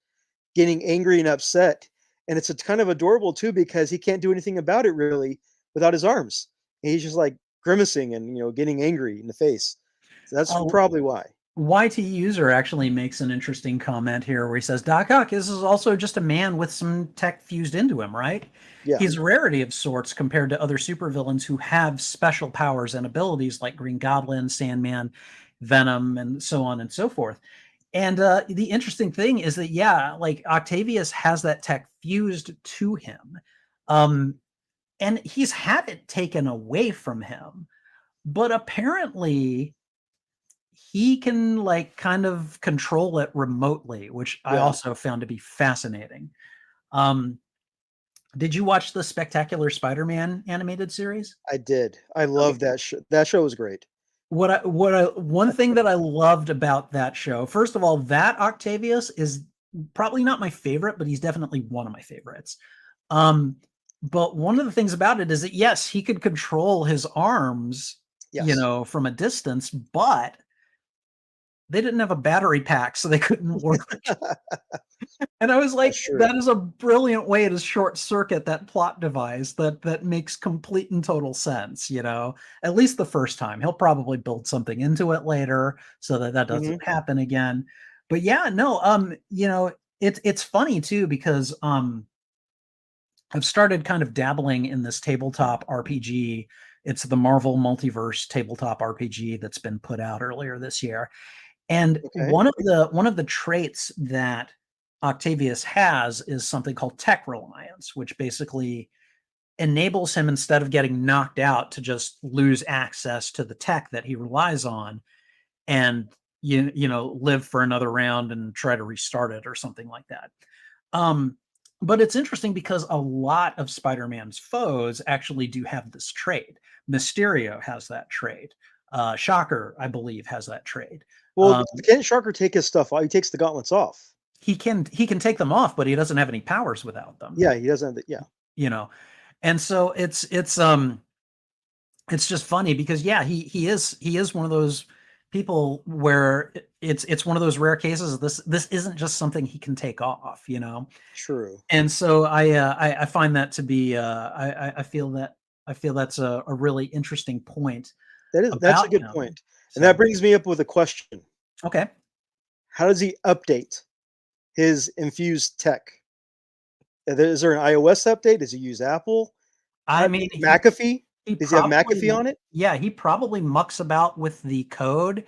getting angry and upset. And it's a kind of adorable too because he can't do anything about it really without his arms. And he's just like grimacing and getting angry in the face. So that's Oh, probably why. YT User actually makes an interesting comment here where he says, Doc Ock is also just a man with some tech fused into him, right? Yeah, He's a rarity of sorts compared to other supervillains who have special powers and abilities like Green Goblin, Sandman, Venom, and so on and so forth. And the interesting thing is that, yeah, like Octavius has that tech fused to him. Um, and he's had it taken away from him. But apparently, he can like kind of control it remotely, which I yeah, also found to be fascinating. Um, did you watch the Spectacular Spider-Man animated series? I did. I Okay. love that show. That show was great. One thing that I loved about that show, first of all, that Octavius is probably not my favorite, but he's definitely one of my favorites. Um, but one of the things about it is that yes, he could control his arms, Yes. from a distance, but they didn't have a battery pack, so they couldn't work. And I was That's like, true. that is a brilliant way to short circuit that plot device that makes complete and total sense. At least the first time. He'll probably build something into it later so that that doesn't Mhm. happen again. But yeah, no, it's funny too because I've started kind of dabbling in this tabletop RPG. It's the Marvel Multiverse tabletop RPG that's been put out earlier this year. And Okay. one of the traits that Octavius has is something called tech reliance, which basically enables him, instead of getting knocked out, to just lose access to the tech that he relies on and live for another round and try to restart it or something like that. Um, but it's interesting because a lot of Spider-Man's foes actually do have this trait. Mysterio has that trait. Shocker, I believe, has that trait. Well, Um, can't Shocker take his stuff off? He takes the gauntlets off. he can take them off, but he doesn't have any powers without them. Yeah, he doesn't have the yeah. You know, and so it's just funny because yeah, he is one of those people where it's one of those rare cases of this isn't just something he can take off. True. And so I find that to be I feel that's a really interesting point That's a about good him. point. And that So brings me up with a question. okay, How does he update his infused tech? Is there an iOS update? Does he use Apple? I mean McAfee? he Does he have probably McAfee on it? yeah, he probably mucks about with the code.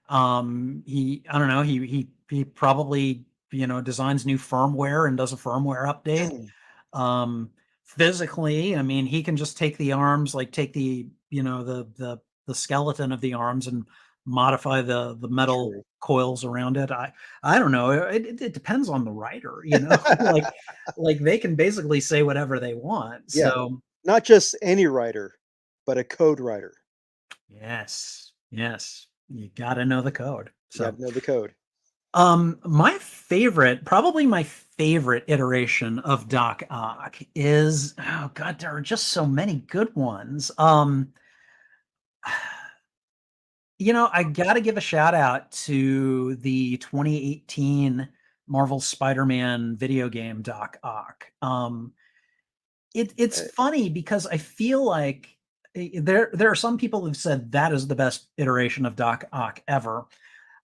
He I don't know, he probably, designs new firmware and does a firmware update. Um, physically, I mean, he can just take the arms, like take the skeleton of the arms and modify the metal True. coils around it. I don't know. It depends on the writer. Like they can basically say whatever they want. Yeah. So Not just any writer, but a code writer. yes, yes, you got to know the code. You So gotta know the code. probably my favorite iteration of Doc Ock is, oh God, there are just so many good ones. I gotta give a shout out to the 2018 Marvel Spider-Man video game Doc Ock. It's Uh, funny because I feel like there are some people who've said that is the best iteration of Doc Ock ever.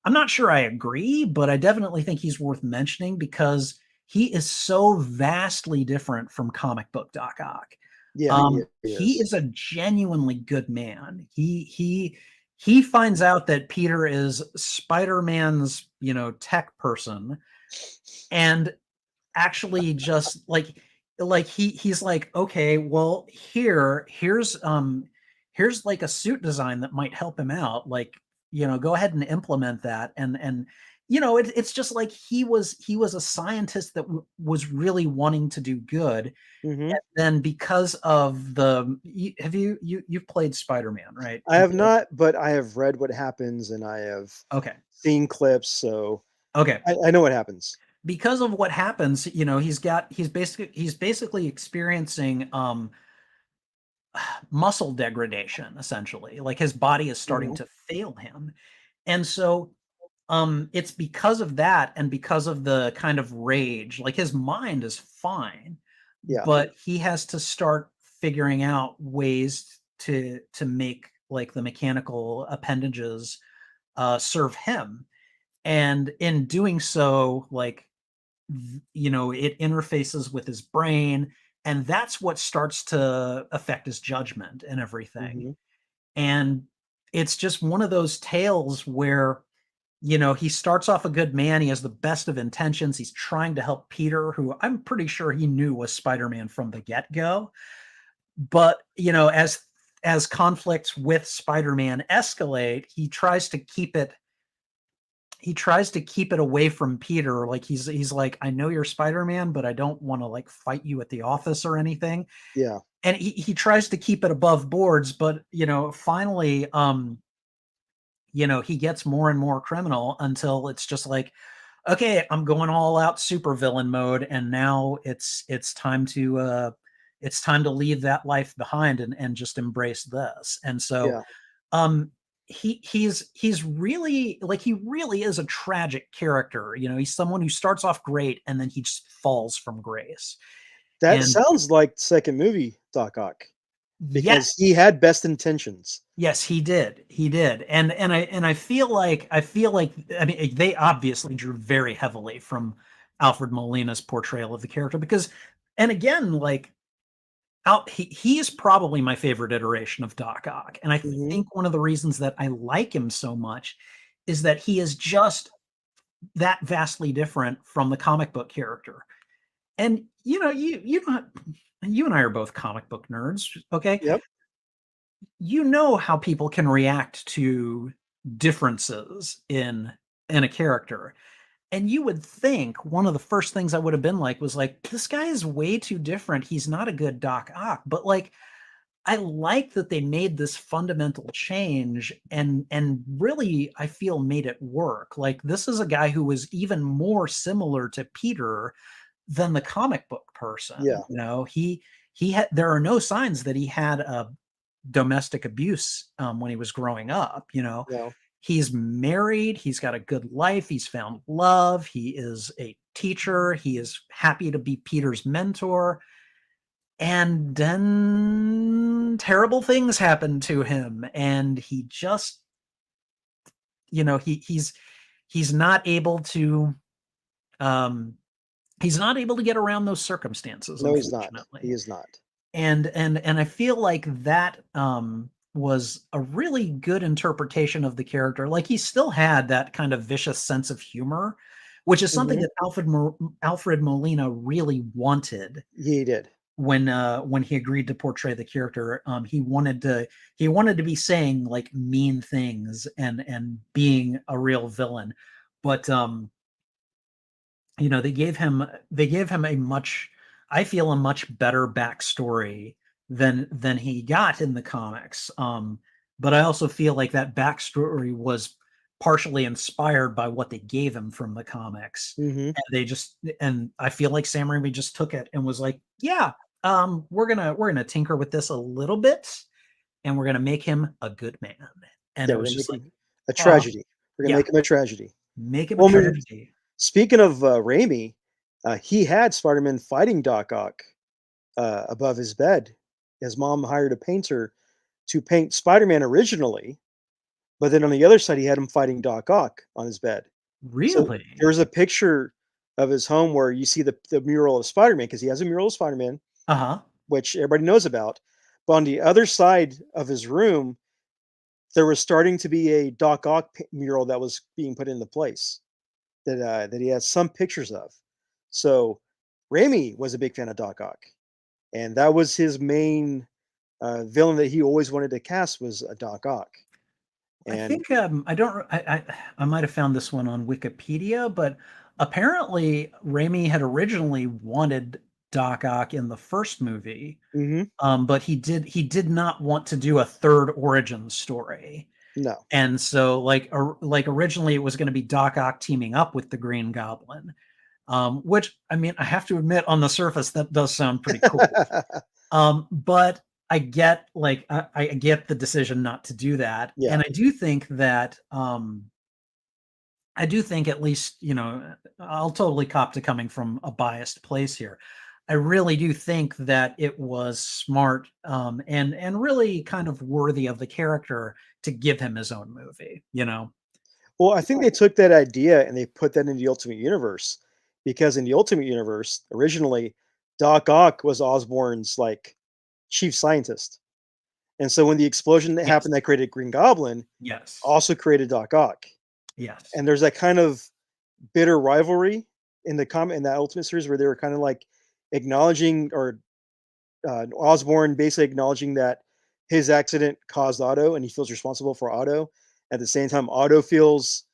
I'm not sure I agree, but I definitely think he's worth mentioning because he is so vastly different from comic book Doc Ock. yeah, he He is. is a genuinely good man. He finds out that Peter is Spider-Man's, tech person, and actually just like he's like, okay, well, here's like a suit design that might help him out, like, go ahead and implement that. And it's just like he was a scientist that was really wanting to do good. Hmm. And then because of have you've played Spider-Man, right? I have not, but I have read what happens and I have Okay. seen clips, so Okay. I know what happens. Because of what happens, he's basically experiencing muscle degradation, essentially. Like, his body is starting Hmm. to fail him. And so it's because of that, and because of the kind of rage, like, his mind is fine, Yeah. but he has to start figuring out ways to make, like, the mechanical appendages serve him. And in doing so, like, it interfaces with his brain, and that's what starts to affect his judgment and everything. Hmm. And it's just one of those tales where he starts off a good man, he has the best of intentions, he's trying to help Peter, who I'm pretty sure he knew was Spider-Man from the get-go. But as conflicts with Spider-Man escalate, he tries to keep it away from Peter. Like, he's like, I know you're Spider-Man, but I don't want to, like, fight you at the office or anything. Yeah. And he tries to keep it above boards, but finally, he gets more and more criminal until it's just like, okay, I'm going all out supervillain mode, and now it's time to leave that life behind and just embrace this. And so Yeah. um he's really, like, he really is a tragic character. He's someone who starts off great and then he just falls from grace. That And sounds like the second movie, Doc Ock, because yes, he had best intentions. yes, he did. And I feel like I mean, they obviously drew very heavily from Alfred Molina's portrayal of the character, because, and again, like, he is probably my favorite iteration of Doc Ock. And I Hmm. think one of the reasons that I like him so much is that he is just that vastly different from the comic book character. And you and I are both comic book nerds, okay? Yep. You know how people can react to differences in a character. And you would think one of the first things I would have been like was like, this guy is way too different. He's not a good Doc Ock. But, like, I like that they made this fundamental change, and really, I feel, made it work. Like, this is a guy who was even more similar to Peter than the comic book person. Yeah. He had there are no signs that he had a domestic abuse when he was growing up. No. He's married, he's got a good life, he's found love, he is a teacher, he is happy to be Peter's mentor. And then terrible things happen to him, and he just, he's not able to, um he's not able to get around those circumstances, No, he's not. He unfortunately. is not. And I feel like that was a really good interpretation of the character. Like, he still had that kind of vicious sense of humor, which is something Hmm. that Alfred Molina really wanted He did. when he agreed to portray the character. He wanted to be saying, like, mean things and being a real villain. But they gave him a much, I feel, a much better backstory than he got in the comics. But I also feel like that backstory was partially inspired by what they gave him from the comics. Hmm. And I feel like Sam Raimi just took it and was like, yeah, we're gonna tinker with this a little bit, and we're gonna make him a good man. And Yeah, it we're was gonna just make like, him a oh tragedy. We're gonna yeah, make him a tragedy. make him a Well, I mean, tragedy. speaking of Raimi, he had Spider-Man fighting Doc Ock above his bed. His mom hired a painter to paint Spider-Man originally, but then on the other side, he had him fighting Doc Ock on his bed. So Really? there's a picture of his home where you see the mural of Spider-Man, because he has a mural of Spider-Man, Uh-huh. which everybody knows about. But on the other side of his room, there was starting to be a Doc Ock mural that was being put into place that he has some pictures of. So Raimi was a big fan of Doc Ock, and that was his main villain that he always wanted to cast was a Doc Ock. I And think I don't I might have found this one on Wikipedia, but apparently Raimi had originally wanted Doc Ock in the first movie, mhm, but he did not want to do a third origin story. no. And so like originally it was going to be Doc Ock teaming up with the Green Goblin, which I mean I have to admit on the surface that does sound pretty cool. But I get I get the decision not to do that, Yeah. and I do think at least I'll totally cop to coming from a biased place here. I really do think that it was smart and really kind of worthy of the character to give him his own movie. Well, I think they took that idea and they put that in the Ultimate Universe because in the Ultimate Universe, originally, Doc Ock was Osborn's like chief scientist. And so when the explosion that Yes, happened that created Green Goblin yes, also created Doc Ock. yes, And there's that kind of bitter rivalry in the comic in that Ultimate series where they were kind of like acknowledging or Osborn basically acknowledging that his accident caused Otto and he feels responsible for Otto. At the same time, Otto feels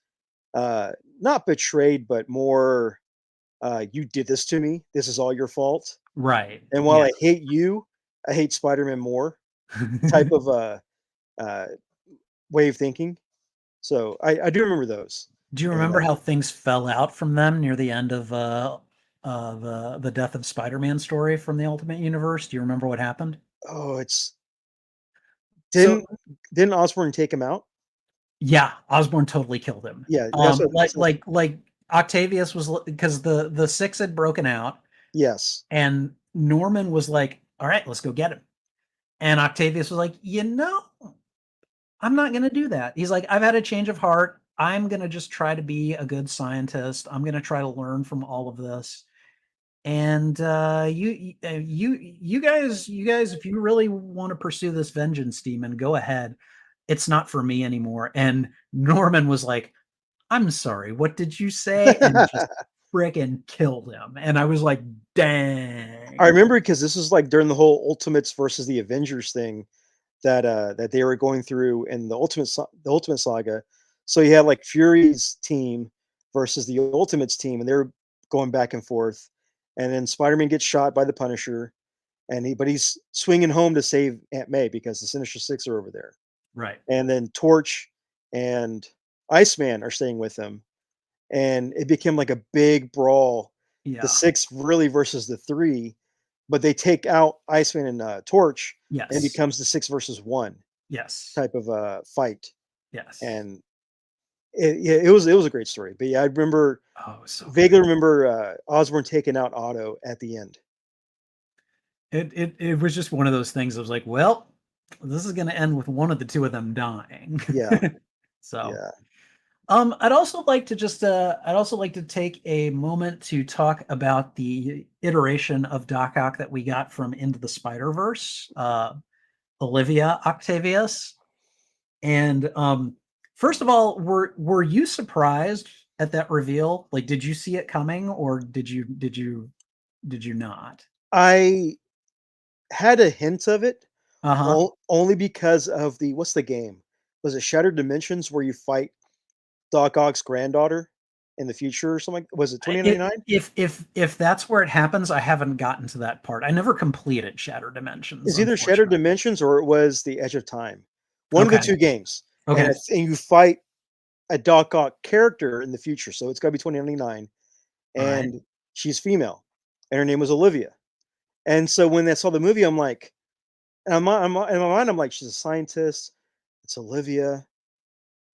not betrayed, but more you did this to me. This is all your fault. right, And while yeah. I hate you, I hate Spider-Man more. Type of uh, way of thinking. So I do remember those. Do you And remember how things fell out from them near the end of the Death of Spider-Man story from the Ultimate Universe? Do you remember what happened? oh, it's So didn't Osborn take him out? yeah, Osborn totally killed him. Yeah, that's what, Like Octavius was because the six had broken out, yes. and Norman was like, "All right, let's go get him." And Octavius was like, I'm not going to do that. He's like, I've had a change of heart. I'm going to just try to be a good scientist. I'm going to try to learn from all of this. And you guys, if you really want to pursue this vengeance demon, go ahead. It's not for me anymore. And Norman was like, I'm sorry, what did you say? And just fricking killed him. And I was like, I dang. remember because this was like during the whole Ultimates versus the Avengers thing that they were going through in the Ultimate Saga. So you had like Fury's team versus the Ultimates team, and they were going back and forth. And then Spider-Man gets shot by the Punisher, but he's swinging home to save Aunt May because the Sinister Six are over there. Right. And then Torch and Iceman are staying with him, and it became like a big brawl. The Yeah. six really versus the three, but they take out Iceman and Torch, and it Yes. becomes the six versus one Yes. type of fight. Yes. And it was a great story. But yeah, I remember Oh, so vaguely remember Osborn taking out Otto at the end. it was just one of those things. I was like, well, this is going to end with one of the two of them dying. Yeah, So, yeah. I'd also like to take a moment to talk about the iteration of Doc Ock that we got from Into the Spider-Verse, Olivia Octavius. And first of all, were you surprised at that reveal? Like, did you see it coming, or did you not? I had a hint of it Uh-huh. only because of the what's the game? Was it Shattered Dimensions where you fight Doc Ock's granddaughter in the future or something? Was it If 2099? if that's where it happens, I haven't gotten to that part. I never completed Shattered Dimensions, It's either Shattered unfortunately. Dimensions or it was the Edge of Time. One of the Okay. two games. And Okay. and you fight a Doc Ock character in the future, so it's gotta be 2099, All right. and she's female, and her name was Olivia. And so when I saw the movie, I'm like and in my mind, I'm like, "She's a scientist. It's Olivia.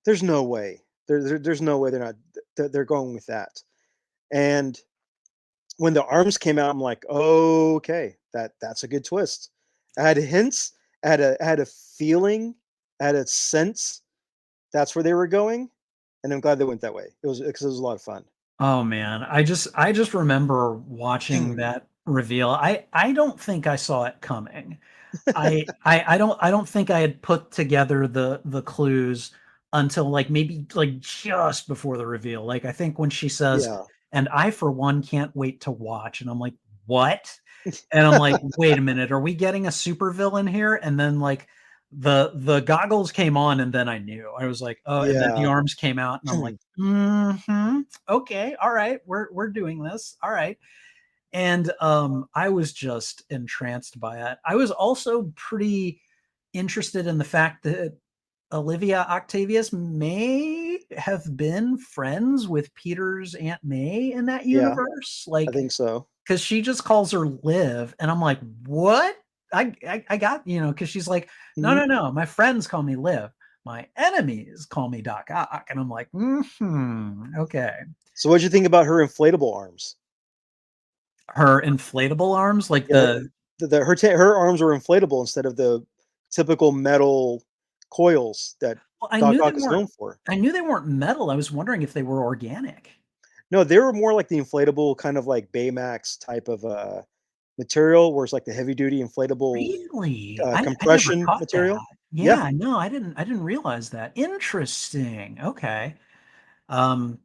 There's no way. There's no way they're going with that." And when the arms came out, I'm like, "Oh, okay, that's a good twist." I had hints, I had a feeling, I had a sense that's where they were going, and I'm glad they went that way. It was because it was a lot of fun. Oh man, I just remember watching that reveal. I don't think I saw it coming. I don't think I had put together the clues until like maybe like just before the reveal. Like I think when she says, Yeah. "And I for one can't wait to watch," and I'm like, "What?" And I'm like, "Wait a minute, are we getting a supervillain here?" And then like the goggles came on, and then I knew. I was like, "Oh," and then the Yeah. arms came out, and I'm like, "Mm-hmm. Okay, all right, we're doing this. All right." And I was just entranced by it. I was also pretty interested in the fact that Olivia Octavius may have been friends with Peter's Aunt May in that Yeah, universe, I like think so. because she just calls her Liv, and I'm like, what? I got because she's like, no, Mhm. no, no, my friends call me Liv, my enemies call me Doc Ock, and I'm like, okay. So what'd you think about her inflatable arms? Her inflatable arms, like Yeah, the her arms were inflatable instead of the typical metal coils that well, Doc Ock is known for. I knew they weren't metal. I was wondering if they were organic. No, they were more like the inflatable kind of like Baymax type of, material where it's like the heavy duty inflatable, Really? I never compression caught that. material. Yeah. Yeah, no, I didn't realize that. Interesting. Okay. Um,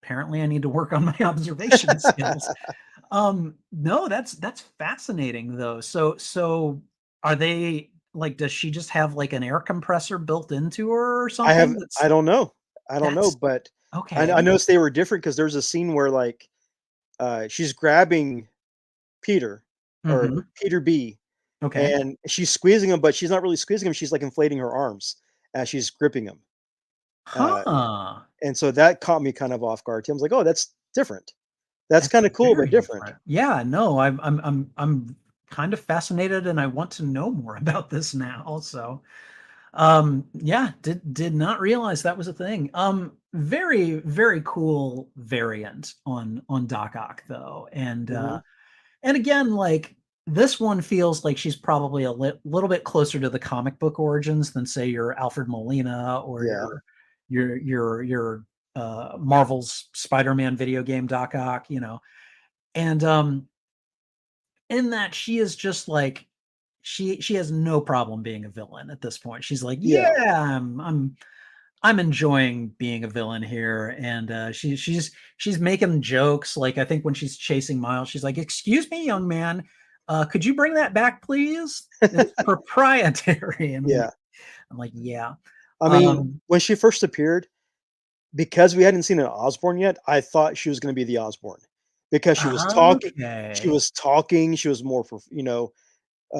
apparently I need to work on my observation skills. No, that's fascinating though. So are they like does she just have like an air compressor built into her or something I don't know. I don't know, that's but I okay. noticed they were different because there's a scene where, like, she's grabbing Peter or Mhm. Peter B, Okay. and she's squeezing him, but she's not really squeezing him, she's, like, inflating her arms as she's gripping him, uh, Huh. and so that caught me kind of off guard too. I was like, "Oh, that's different. That's That's kinda cool, but very different." different. Yeah, no, I'm kind of fascinated and I want to know more about this now. So, yeah, did not realize that was a thing. Very, very cool variant on Doc Ock though. Mhm. And again, like this one feels like she's probably a little bit closer to the comic book origins than say your Alfred Molina or Yeah. your Marvel's Spider-Man video game Doc Ock, and in that she is just like she has no problem being a villain at this point. She's like, Yeah. yeah, I'm enjoying being a villain here, and she's making jokes. Like I think when she's chasing Miles, she's like, "Excuse me, young man, could you bring that back, please? It's proprietary." And Yeah. I'm like, yeah, I mean, um, when she first appeared, because we hadn't seen an Osborn yet, I thought she was gonna be the Osborn because okay, she was more for,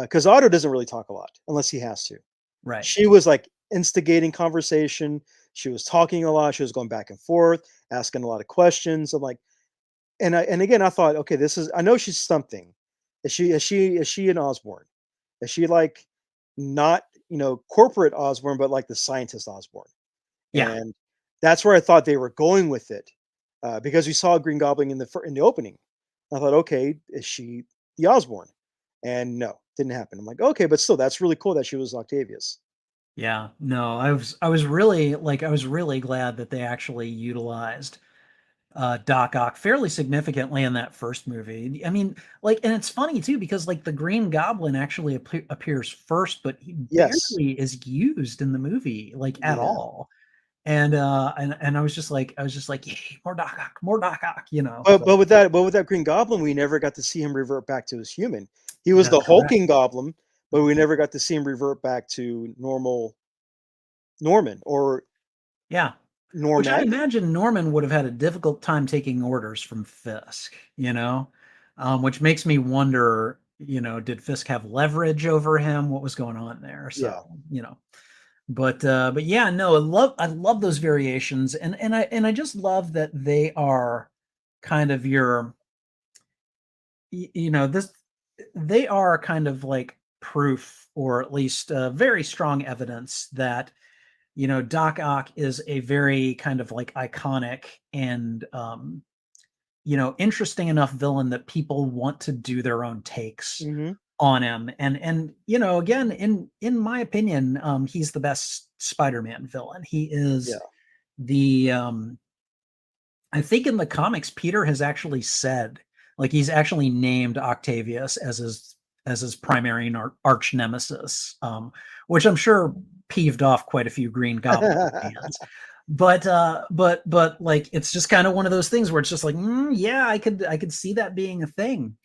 because Otto doesn't really talk a lot unless he has to. right, She was, like, instigating conversation, she was talking a lot, she was going back and forth, asking a lot of questions. I'm like, and again, I thought, "Okay, this is I know she's something." Is she an Osborn? Is she, like, not, corporate Osborn, but, like, the scientist Osborn? yeah, And that's where I thought they were going with it, because we saw Green Goblin in the opening. I thought, "Okay, is she the Osborn?" And no, didn't happen. I'm like, "Okay, but still, that's really cool that she was Octavius." yeah. No, I was really glad that they actually utilized Doc Ock fairly significantly in that first movie. I mean, like, and it's funny too because like the Green Goblin actually appears first, but he Yes. barely is used in the movie like at Yeah. all. And I was just like, yay, more Doc Ock, But So with that Green Goblin, we never got to see him revert back to his human. He was that's the correct. hulking goblin, but we never got to see him revert back to normal Norman or Yeah. Which I Normac. imagine Norman would have had a difficult time taking orders from Fisk, which makes me wonder, did Fisk have leverage over him? What was going on there? So, Yeah. you know, but yeah, no, I love those variations, and I just love that they are kind of your, this, they are kind of like proof, or at least very strong evidence that Doc Ock is a very kind of like iconic and interesting enough villain that people want to do their own takes Mhm. on him. And again, in my opinion, he's the best Spider-Man villain. He Yeah. is the I think in the comics, Peter has actually said, like he's actually named Octavius as his primary arch nemesis, which I'm sure peeved off quite a few Green Goblin fans. But like it's just kind of one of those things where it's just like, yeah, I could see that being a thing.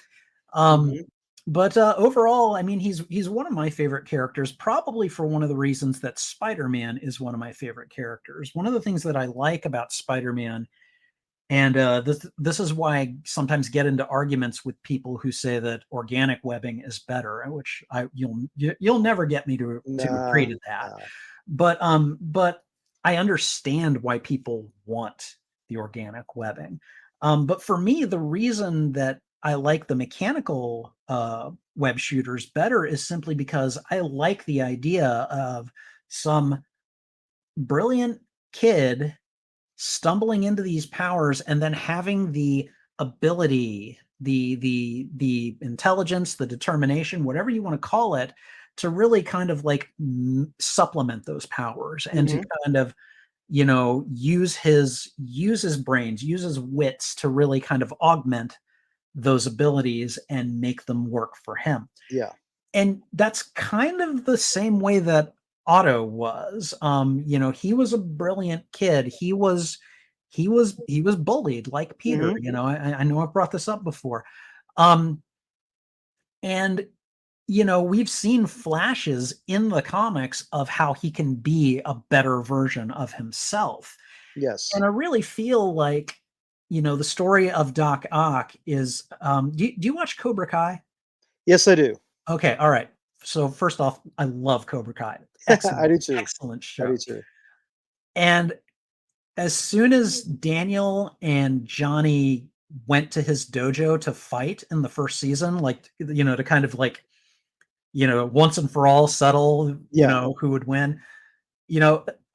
Um, Mhm. but overall, I mean, he's one of my favorite characters, probably for one of the reasons that Spider-Man is one of my favorite characters. One of the things that I like about Spider-Man, and this is why I sometimes get into arguments with people who say that organic webbing is better, which you'll never get me to agree Nah, to that. nah. But I understand why people want the organic webbing. But for me, the reason that I like the mechanical web shooters better is simply because I like the idea of some brilliant kid stumbling into these powers and then having the ability, the intelligence, the determination, whatever you want to call it, to really kind of like supplement those powers and to Mhm. kind of use his brains, use his wits to really kind of augment those abilities and make them work for him. Yeah. And that's kind of the same way that Otto was. He was a brilliant kid. He was bullied like Peter. Mhm. I know I've brought this up before. Um, and we've seen flashes in the comics of how he can be a better version of himself. Yes. And I really feel like, the story of Doc Ock is do you watch Cobra Kai? Yes, I do. Okay, all right. So first off, I love Cobra Kai. I Excellent, do too. excellent I do show. too. And as soon as Daniel and Johnny went to his dojo to fight in the first season, like to kind of like, once and for all settle, Yeah. who would win.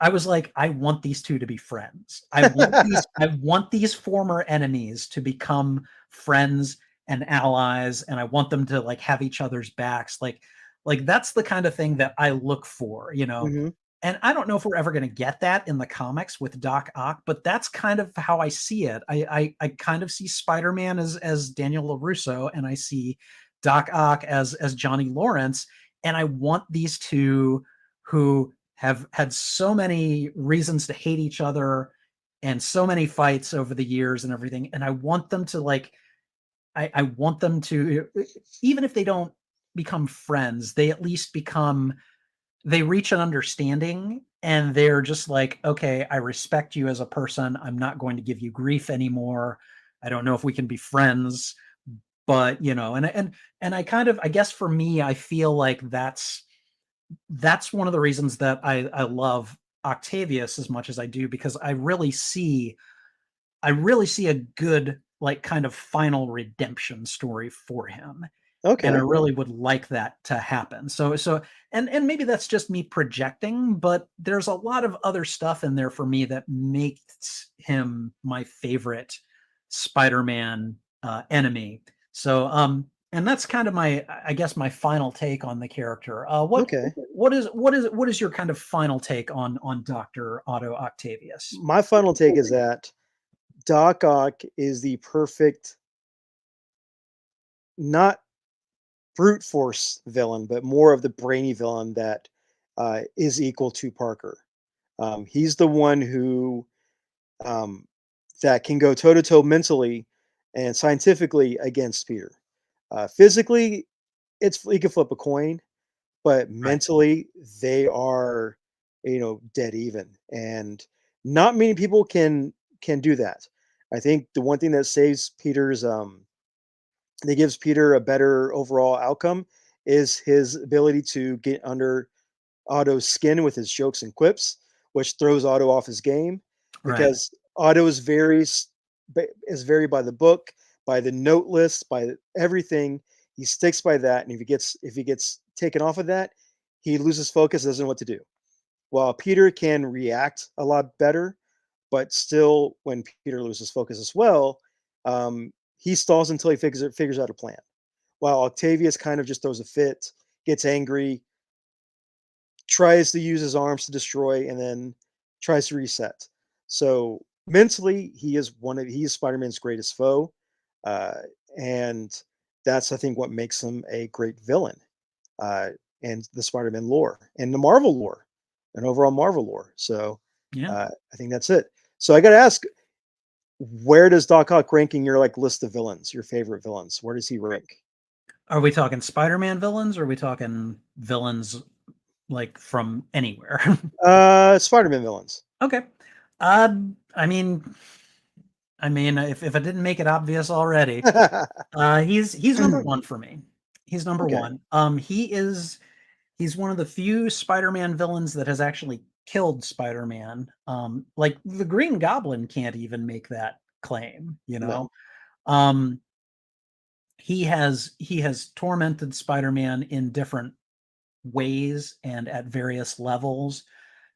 I was like, I want these two to be friends. I want these former enemies to become friends and allies, and I want them to like have each other's backs. Like that's the kind of thing that I look for. Mhm. And I don't know if we're ever going to get that in the comics with Doc Ock, but that's kind of how I see it. I kind of see Spider-Man as Daniel LaRusso, and I see Doc Ock as Johnny Lawrence, and I want these two who have had so many reasons to hate each other and so many fights over the years and everything. And I want them to like, I want them to, even if they don't become friends, they at least they reach an understanding and they're just like, okay, I respect you as a person. I'm not going to give you grief anymore. I don't know if we can be friends, but and I kind of, I guess for me, I feel like that's one of the reasons that I love Octavius as much as I do, because I really see a good like kind of final redemption story for him. And I Okay. really would like that to happen. And maybe that's just me projecting, but there's a lot of other stuff in there for me that makes him my favorite Spider-Man enemy. And that's kind of I guess my final take on the character. Okay. What is your kind of final take on Dr. Otto Octavius? My final take is that Doc Ock is the perfect, not brute force villain, but more of the brainy villain that is equal to Parker. He's the one who um, that can go toe to toe mentally and scientifically against Peter. Physically, he can flip a coin, but Right. mentally they are, dead even. And not many people can do that. I think the one thing that saves Peter's that gives Peter a better overall outcome is his ability to get under Otto's skin with his jokes and quips, which throws Otto off his game Right. because Otto is very by the book, by the note list, by everything. He sticks by that, and if he gets taken off of that, he loses focus, doesn't know what to do. While Peter can react a lot better, but still, when Peter loses focus as well, he stalls until he figures out a plan. While Octavius kind of just throws a fit, gets angry, tries to use his arms to destroy, and then tries to reset. So mentally, he's Spider-Man's greatest foe, uh, and that's I think what makes him a great villain, uh, and the Spider-Man lore and the Marvel lore. and overall Marvel lore. So Yeah. I think that's it. So I got to ask, where does Doc Ock rank in your like list of villains, your favorite villains? Where does he rank? Are we talking Spider-Man villains, or are we talking villains like from anywhere? Spider-Man villains. Okay. I mean, if I didn't make it obvious already, he's number one for me. He's number Okay. one. He's one of the few Spider-Man villains that has actually killed Spider-Man. Like the Green Goblin can't even make that claim, you No. know. Um, he has tormented Spider-Man in different ways and at various levels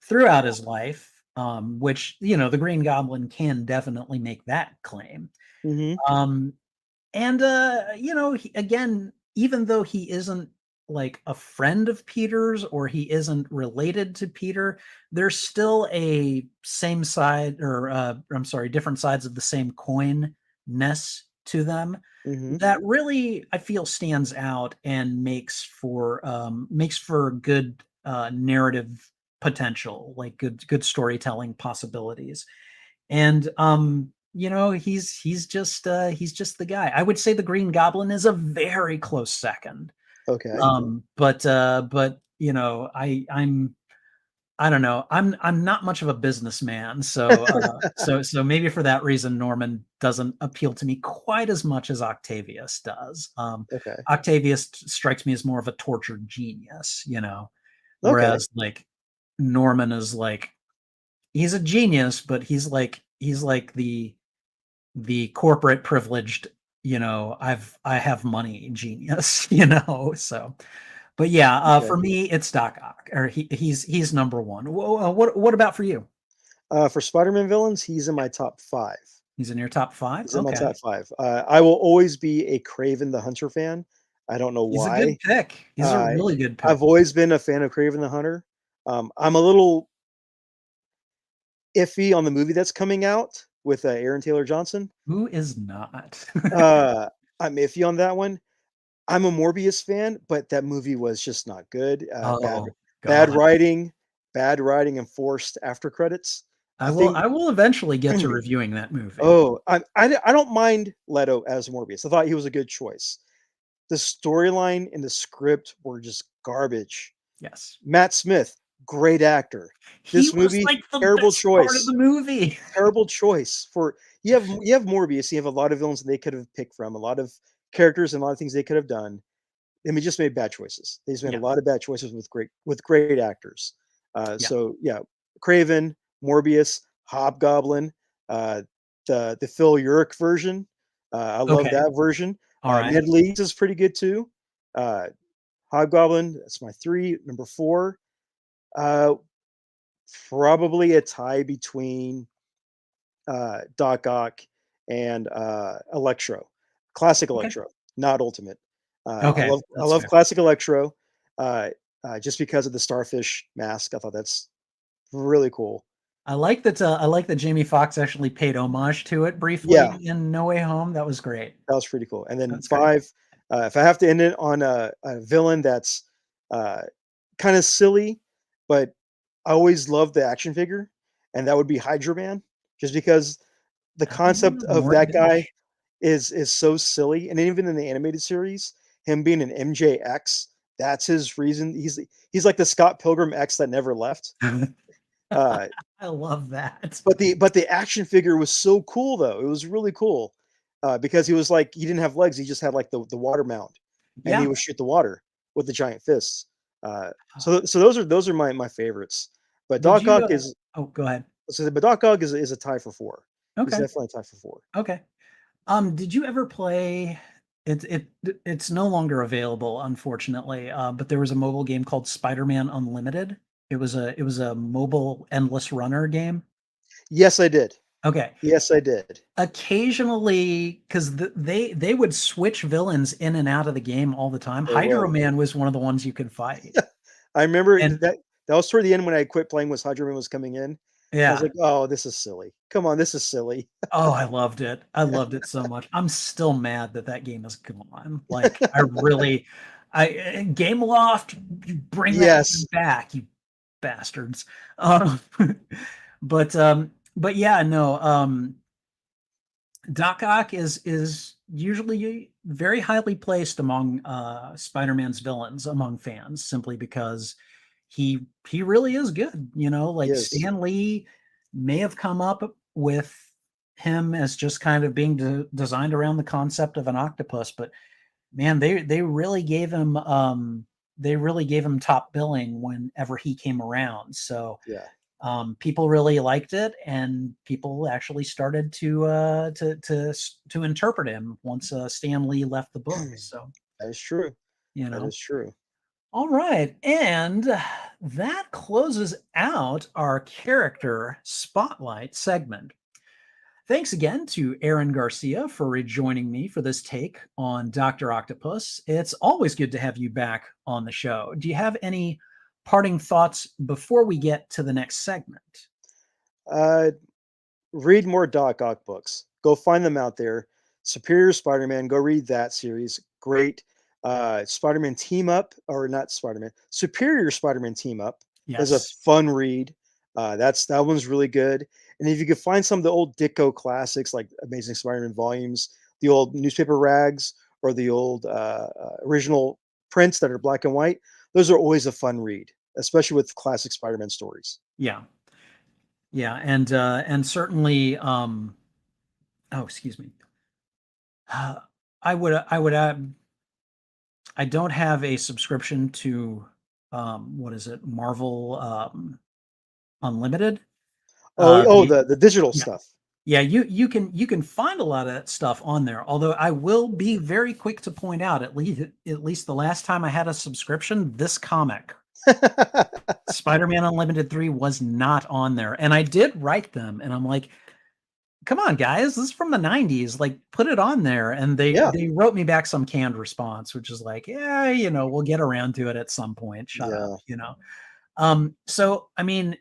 throughout his life, which the Green Goblin can definitely make that claim. Hmm. Um, and again, even though he isn't like a friend of Peter's or he isn't related to Peter, there's still a same side, or I'm sorry, different sides of the same coin ness to them Hmm. that really I feel stands out and makes for good narrative potential, like good storytelling possibilities. And he's just the guy. I would say the Green Goblin is a very close second. Okay. But I don't know. I'm not much of a businessman, so so maybe for that reason Norman doesn't appeal to me quite as much as Octavius does. Okay. Octavius strikes me as more of a tortured genius, Okay. whereas like Norman is like he's a genius, but he's like the corporate privileged, I have money genius, so but yeah, Okay. for me, it's Doc Ock, or he's number one. What about for you? For Spider-Man villains, he's in my top five. He's in your top five? He's in my Okay, top five. I will always be a Craven the Hunter fan. I don't know he's a good why. pick. He's a Uh, really good pick. I've always been a fan of Craven the Hunter. I'm a little iffy on the movie that's coming out with Aaron Taylor Johnson. Who is not? Uh, I'm iffy on that one. I'm a Morbius fan, but that movie was just not good. Oh Bad God, writing, bad writing, and forced after credits. I I will. think. I will eventually get to reviewing that movie. Oh, I don't mind Leto as Morbius. I thought he was a good choice. The storyline and the script were just garbage. Yes, Matt Smith, great actor. he This was movie, like the terrible best part of the choice. movie. Terrible choice for you have Morbius. You have a lot of villains that they could have picked from, a lot of characters and a lot of things they could have done. And we just made bad choices. They just made a Yeah, lot of bad choices with great actors. yeah. So yeah, Craven, Morbius, Hobgoblin, uh, the Phil Urich version. I love Okay, that version. all right. Ned Leeds is pretty good too. Uh, Hobgoblin, that's my three. Number four, uh, probably a tie between Doc Ock and Electro, classic Okay, Electro, not Ultimate. I okay. love I That's love fair. classic Electro, uh, just because of the starfish mask. I thought that's really cool. I like that Jamie Foxx actually paid homage to it Yeah, briefly in No Way Home. That was great. that was pretty cool. And then That's great. five, if I have to end it on a villain that's uh, kind of silly, but I always loved the action figure, and that would be Hydra Man, just because the concept of Morty that guy Dash. is so silly, and even in the animated series, him being an MJX, that's his reason. He's like the Scott Pilgrim X that never left. Uh, I love that. but the action figure was so cool though. It was really cool because he was like he didn't have legs. He just had like the water mount, and he Yeah. would shoot the water with the giant fists. So those are my favorites. But Did Doc you Ock is oh, go ahead. but Doc Ock is a tie for four. He's Okay. definitely a tie for four. Okay. Did you ever play it's no longer available, unfortunately, but there was a mobile game called Spider-Man Unlimited. It was a mobile endless runner game. Yes, I did. Okay. Yes, I did. Occasionally, because they would switch villains in and out of the game all the time. They Hydro would. Man was one of the ones you could fight. I remember And that was toward the end when I quit playing was Hydra Man was coming in. I was yeah. like, "Oh, this is silly. Come on, this is silly." Oh, I loved it. I loved it so much. I'm still mad that that game is gone. Like, I really, Game Loft, you bring that Yes. game back, you bastards. Um, but but yeah, no. Doc Ock is usually very highly placed among Spider-Man's villains among fans, simply because he really is good. You know, like Yes. Stan Lee may have come up with him as just kind of being designed around the concept of an octopus, but man, they really gave him top billing whenever he came around. So Yeah. people really liked it, and people actually started to interpret him once Stan Lee left the book. So That is true. you That know, is true. all right, and that closes out our character spotlight segment. Thanks again to Aaron Garcia for rejoining me for this take on Dr. Octopus. It's always good to have you back on the show. Do you have any parting thoughts before we get to the next segment? Uh, Read more Doc Ock books. Go find them out there. Superior Spider-Man. Go read that series. Great. Spider-Man Team Up, or not Spider-Man. Superior Spider-Man Team Up is a Yes. fun read. That one's really good. And if you could find some of the old Ditko classics like Amazing Spider-Man volumes, the old newspaper rags, or the old original prints that are black and white, those are always a fun read, especially with classic Spider-Man stories. Yeah. Yeah. And certainly oh, excuse me. I would I don't have a subscription to what is it? Marvel Unlimited. Oh, The the digital Yeah. stuff. Yeah, you can find a lot of that stuff on there. Although I will be very quick to point out, at least the last time I had a subscription, this comic, Spider-Man Unlimited 3, was not on there. And I did write them, and I'm like, come on, guys, this is from the 90s. Like, put it on there. And Yeah, they wrote me back some canned response, which is like, yeah, we'll get around to it at some point. Shut up, yeah. So I mean,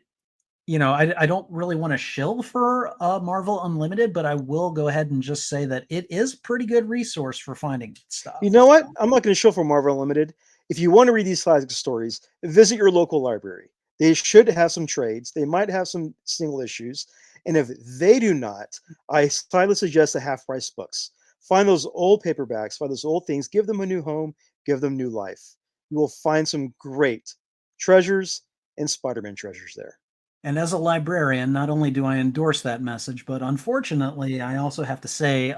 I don't really want to shill for Marvel Unlimited, but I will go ahead and just say that it is a pretty good resource for finding You stuff. know what? I'm not going to show for Marvel Unlimited. If you want to read these classic stories, visit your local library. They should have some trades. They might have some single issues. And if they do not, I highly suggest the half price books. Find those old paperbacks, find those old things, give them a new home, give them new life. You will find some great treasures and Spider Man treasures there. And as a librarian, not only do I endorse that message, but unfortunately, I also have to say,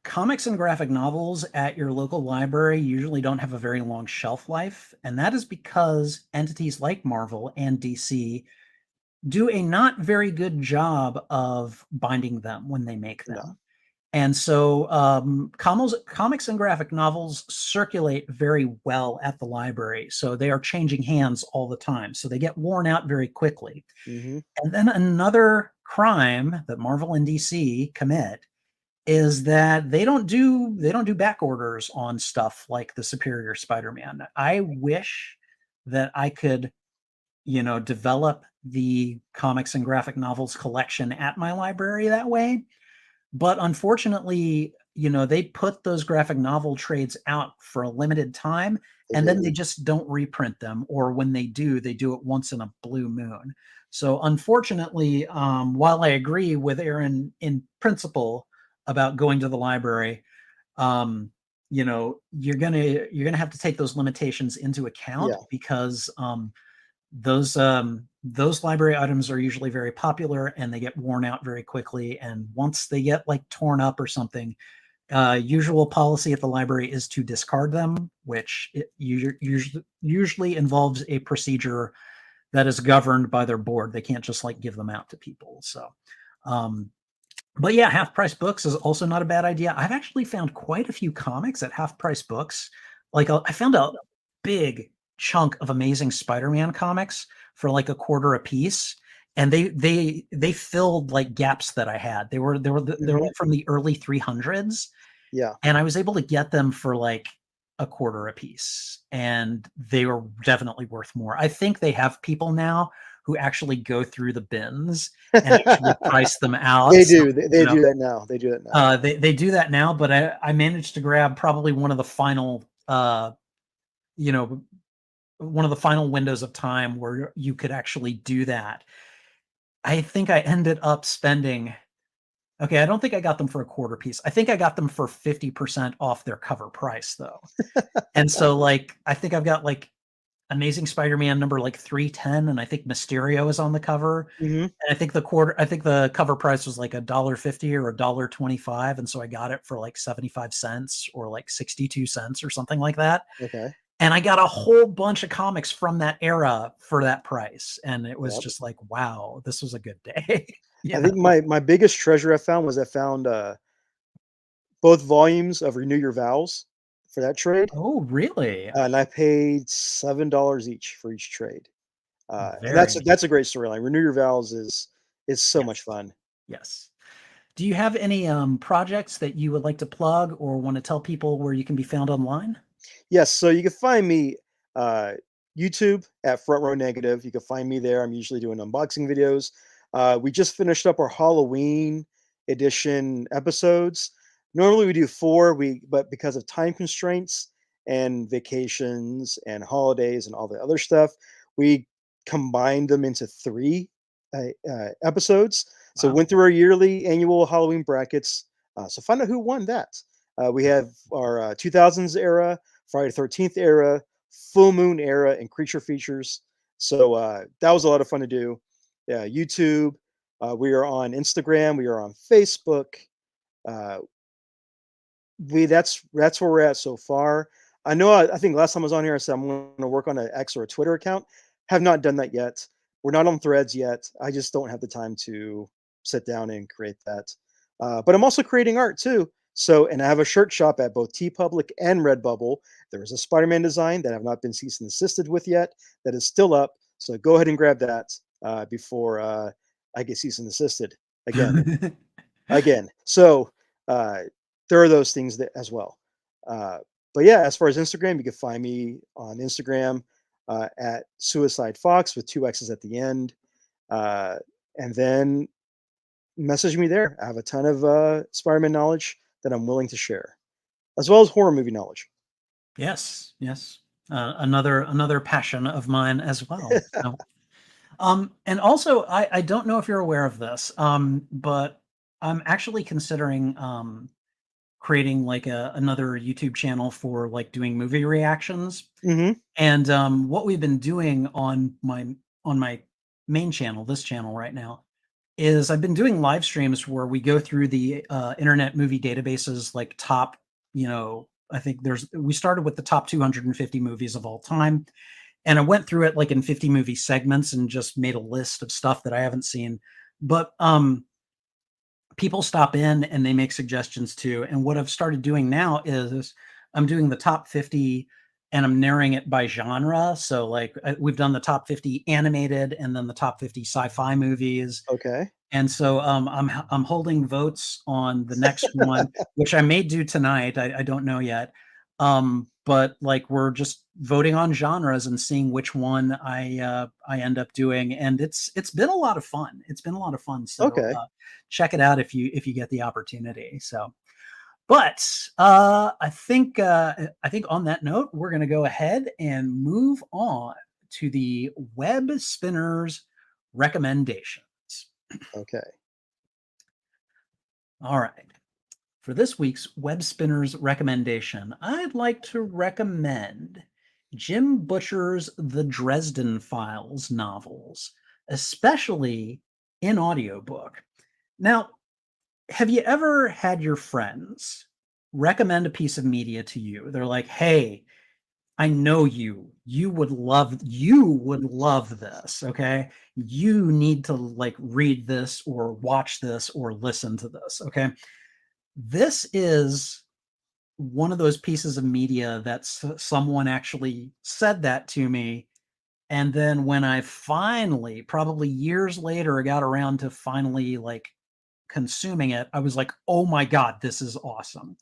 comics and graphic novels at your local library usually don't have a very long shelf life. And that is because entities like Marvel and DC do a not very good job of binding them when they make No. them. And so comics and graphic novels circulate very well at the library. So they are changing hands all the time. So they get worn out very quickly. Hmm. And then another crime that Marvel and DC commit is that they don't do back orders on stuff like the Superior Spider-Man. I wish that I could, develop the comics and graphic novels collection at my library that way, but unfortunately, they put those graphic novel trades out for a limited time, They and then do. they just don't reprint them, or when they do it once in a blue moon. So unfortunately, while I agree with Aaron in principle about going to the library, you're gonna have to take those limitations into account, Yeah. because those library items are usually very popular, and they get worn out very quickly. And once they get like torn up or something, usual policy at the library is to discard them, which usually involves a procedure that is governed by their board. They can't just like give them out to people. So um, but yeah, half price books is also not a bad idea. I've actually found quite a few comics at half price books. Like I found a big chunk of Amazing Spider-Man comics for like a quarter a piece, and they filled like gaps that I had. They were Hmm. like from the early 300s, Yeah. and I was able to get them for like a quarter a piece, and they were definitely worth more. I think they have people now who actually go through the bins and actually price them out. They So, do. They do that now. They do that now. they do that now, but I managed to grab probably one of the final, you know, one of the final windows of time where you could actually do that. I think I ended up spending okay, I don't think I got them for a quarter piece. I think I got them for 50% off their cover price, though. And so, like, I think I've got, like, Amazing Spider-Man number, like, 310, and I think Mysterio is on the cover. Hmm. And I think the cover price was, like, $1.50 or $1.25, and so I got it for, like, 75 cents or, like, 62 cents or something like that. Okay. And I got a whole bunch of comics from that era for that price, and it was Yep. just like, "Wow, this was a good day." You I think know? my biggest treasure I found both volumes of Renew Your Vows for that trade, Oh, really? and I paid $7 each for each trade. And Very that's neat. a great storyline. Renew Your Vows is so much Yes. fun. Yes. Do you have any, projects that you would like to plug or wanna tell people where you can be found online? Yes, so you can find me uh, YouTube at Front Row Negative. You can find me there. I'm usually doing unboxing videos. We just finished up our Halloween edition episodes. Normally we do four, but because of time constraints and vacations and holidays and all the other stuff, we combined them into three episodes. So Wow. went through our yearly annual Halloween brackets. So find out who won that. We have our 2000s era, Friday the 13th era, full moon era, and creature features. So that was a lot of fun to do. Yeah, YouTube. We are on Instagram. We are on Facebook. Uh, we that's where we're at so far. I know. I think last time I was on here, I said I'm going to work on an X or a Twitter account. Have not done that yet. We're not on Threads yet. I just don't have the time to sit down and create that. But I'm also creating art too. So, and I have a shirt shop at both TeePublic and Redbubble. There is a Spider-Man design that I've not been cease and desisted with yet. That is still up. So go ahead and grab that before I get cease and desisted again. Again. So uh, there are those things that as well. Uh, but yeah, as far as Instagram, you can find me on Instagram at Suicide Fox with two X's at the end. Uh, and then message me there. I have a ton of Spider-Man knowledge that I'm willing to share, as well as horror movie knowledge. Yes, yes. Another passion of mine as well, so and also, I don't know if you're aware of this, but I'm actually considering, creating, like, another YouTube channel for, like, doing movie reactions, Hmm. and, what we've been doing on my main channel, this channel right now, is I've been doing live streams where we go through the, Internet Movie Database's, like, top, I think we started with the top 250 movies of all time, and I went through it, like, in 50 movie segments and just made a list of stuff that I haven't seen. But, people stop in and they make suggestions too, and what I've started doing now is I'm doing the top 50 and I'm narrowing it by genre. So, like, we've done the top 50 animated and then the top 50 sci-fi movies, Okay. and so, I'm holding votes on the next one, which I may do tonight. I don't know yet. But, like, we're just voting on genres and seeing which one I end up doing, and it's been a lot of fun. It's been a lot of fun. So, Okay. check it out if you get the opportunity. So, but I think on that note, we're going to go ahead and move on to the web spinners recommendations. Okay. All right. For this week's Web Spinners recommendation, I'd like to recommend Jim Butcher's The Dresden Files novels, especially in audiobook. Now, have you ever had your friends recommend a piece of media to you? They're like, "Hey, I know you. You would love this, okay? You need to, like, read this or watch this or listen to this, okay?" This is one of those pieces of media that someone actually said that to me, and then when I finally, probably years later, got around to finally, like, consuming it, I was like, "Oh my god, this is awesome."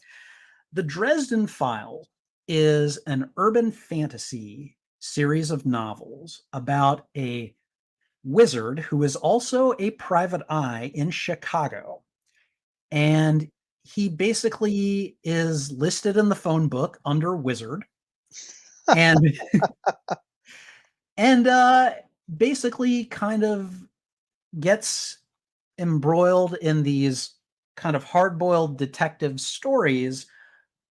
The Dresden File is an urban fantasy series of novels about a wizard who is also a private eye in Chicago, and he basically is listed in the phone book under wizard, and and basically kind of gets embroiled in these kind of hard-boiled detective stories,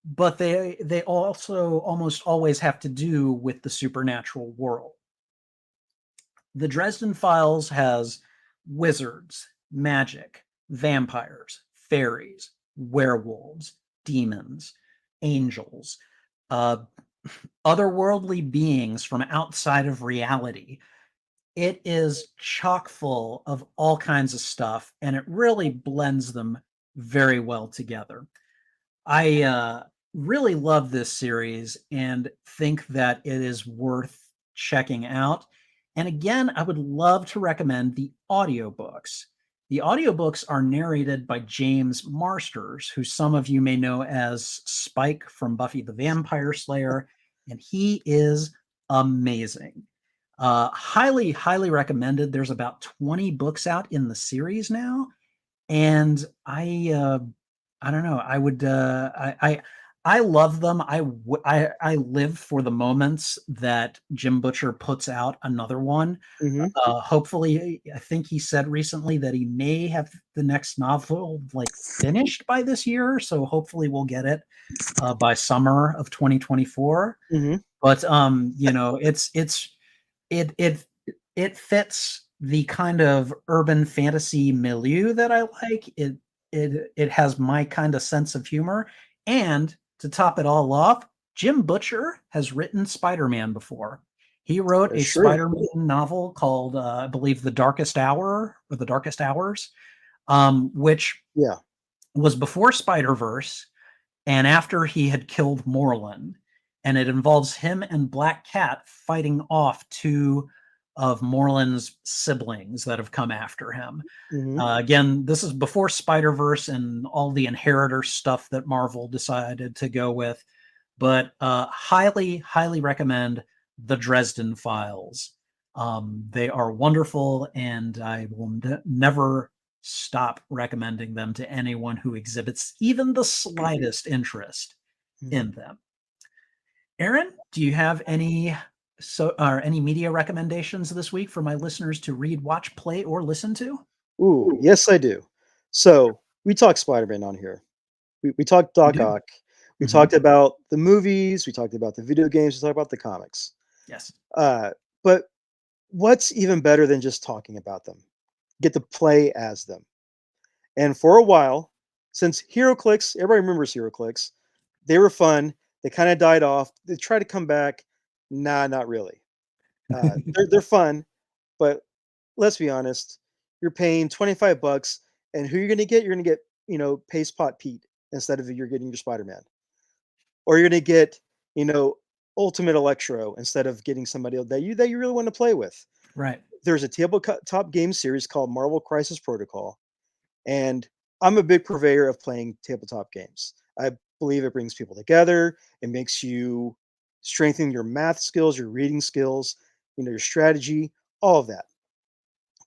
but they also almost always have to do with the supernatural world. The Dresden Files has wizards, magic, vampires, fairies, werewolves, demons, angels, uh, otherworldly beings from outside of reality. It is chock full of all kinds of stuff, and it really blends them very well together. I really love this series and think that it is worth checking out. And again, I would love to recommend the audiobooks. The audiobooks are narrated by James Marsters, who some of you may know as Spike from Buffy the Vampire Slayer, and he is amazing. Highly, highly recommended. There's about 20 books out in the series now, and I don't know. I would I love them. I live for the moments that Jim Butcher puts out another one. Hmm. Hopefully, I think he said recently that he may have the next novel like finished by this year. So hopefully we'll get it by summer of 2024. Hmm. But it it it fits the kind of urban fantasy milieu that I like. It has my kind of sense of humor, and to top it all off, Jim Butcher has written Spider-Man before. He wrote a That's true. Spider-Man novel called, I believe, The Darkest Hour or The Darkest Hours, which Yeah. was before Spider-Verse and after he had killed Morlun, and it involves him and Black Cat fighting off two of Morlun's siblings that have come after him. Hmm. Again, this is before Spider Verse and all the Inheritor stuff that Marvel decided to go with, but highly, highly recommend the Dresden Files. They are wonderful, and I will never stop recommending them to anyone who exhibits even the slightest interest Hmm. in them. Aaron, do you have any media recommendations this week for my listeners to read, watch, play, or listen to? Ooh, yes, I do. So we talked Spider-Man on here. We talked We Doc do. Ock. We Mhm. talked about the movies. We talked about the video games. We talked about the comics. Yes. Uh, but what's even better than just talking about them? Get to play as them. And for a while, since HeroClix, everybody remembers HeroClix, they were fun. They kind of died off. They tried to come back. Nah, not really. They're fun, but let's be honest. You're paying 25 bucks, and who you're going to get? You're going to get Paste Pot Pete instead of you're getting your Spider-Man, or you're going to get you know Ultimate Electro instead of getting somebody else that you really want to play with. Right. There's a tabletop game series called Marvel Crisis Protocol, and I'm a big purveyor of playing tabletop games. I believe it brings people together. It makes you strengthen your math skills, your reading skills, your strategy, all of that.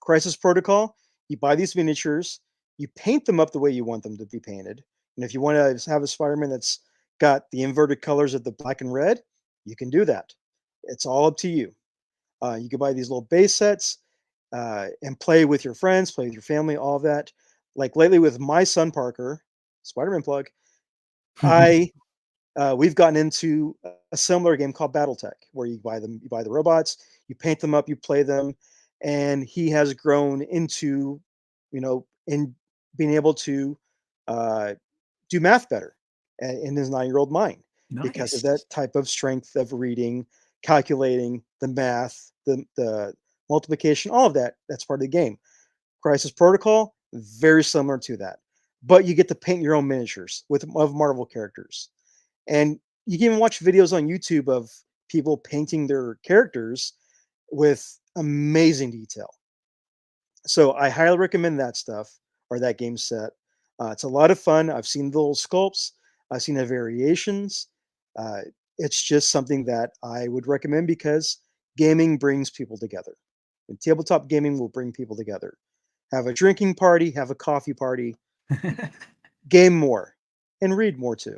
Crisis Protocol, you buy these miniatures, you paint them up the way you want them to be painted. And if you want to have a Spider-Man that's got the inverted colors of the black and red, you can do that. It's all up to you. You can buy these little base sets and play with your friends, play with your family, all of that. Like lately with my son Parker, Spider-Man plug, I we've gotten into a similar game called BattleTech, where you buy the robots, you paint them up, you play them, and he has grown into, in being able to uh, do math better in his 9-year-old mind because of Nice. that type of strength of reading, calculating the math, the multiplication, all of that. That's part of the game. Crisis Protocol, very similar to that, but you get to paint your own miniatures of Marvel characters, and you can even watch videos on YouTube of people painting their characters with amazing detail. So I highly recommend that stuff or that game set. It's a lot of fun. I've seen the little sculpts, I've seen the variations. Uh, it's just something that I would recommend because gaming brings people together. And tabletop gaming will bring people together. Have a drinking party, have a coffee party, game more, and read more too.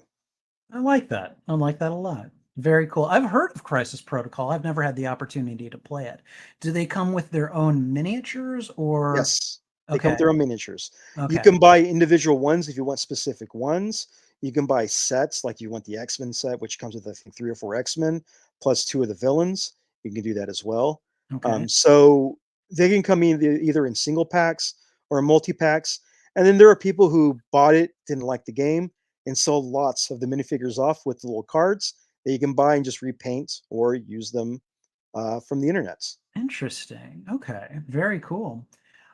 I like that. I like that a lot. Very cool. I've heard of Crisis Protocol. I've never had the opportunity to play it. Do they come with their own miniatures or Yes, they come with okay, their own miniatures. You okay, can buy individual ones if you want specific ones. You can buy sets, like you want the X-Men set, which comes with, I think, 3 or 4 X-Men, plus 2 of the villains. You can do that as well. okay. So they can come in either in single packs or multi-packs, and then there are people who bought it, didn't like the game, and sold lots of the minifigures off with the little cards that you can buy and just repaint or use them, from the internets. Interesting. Okay, very cool.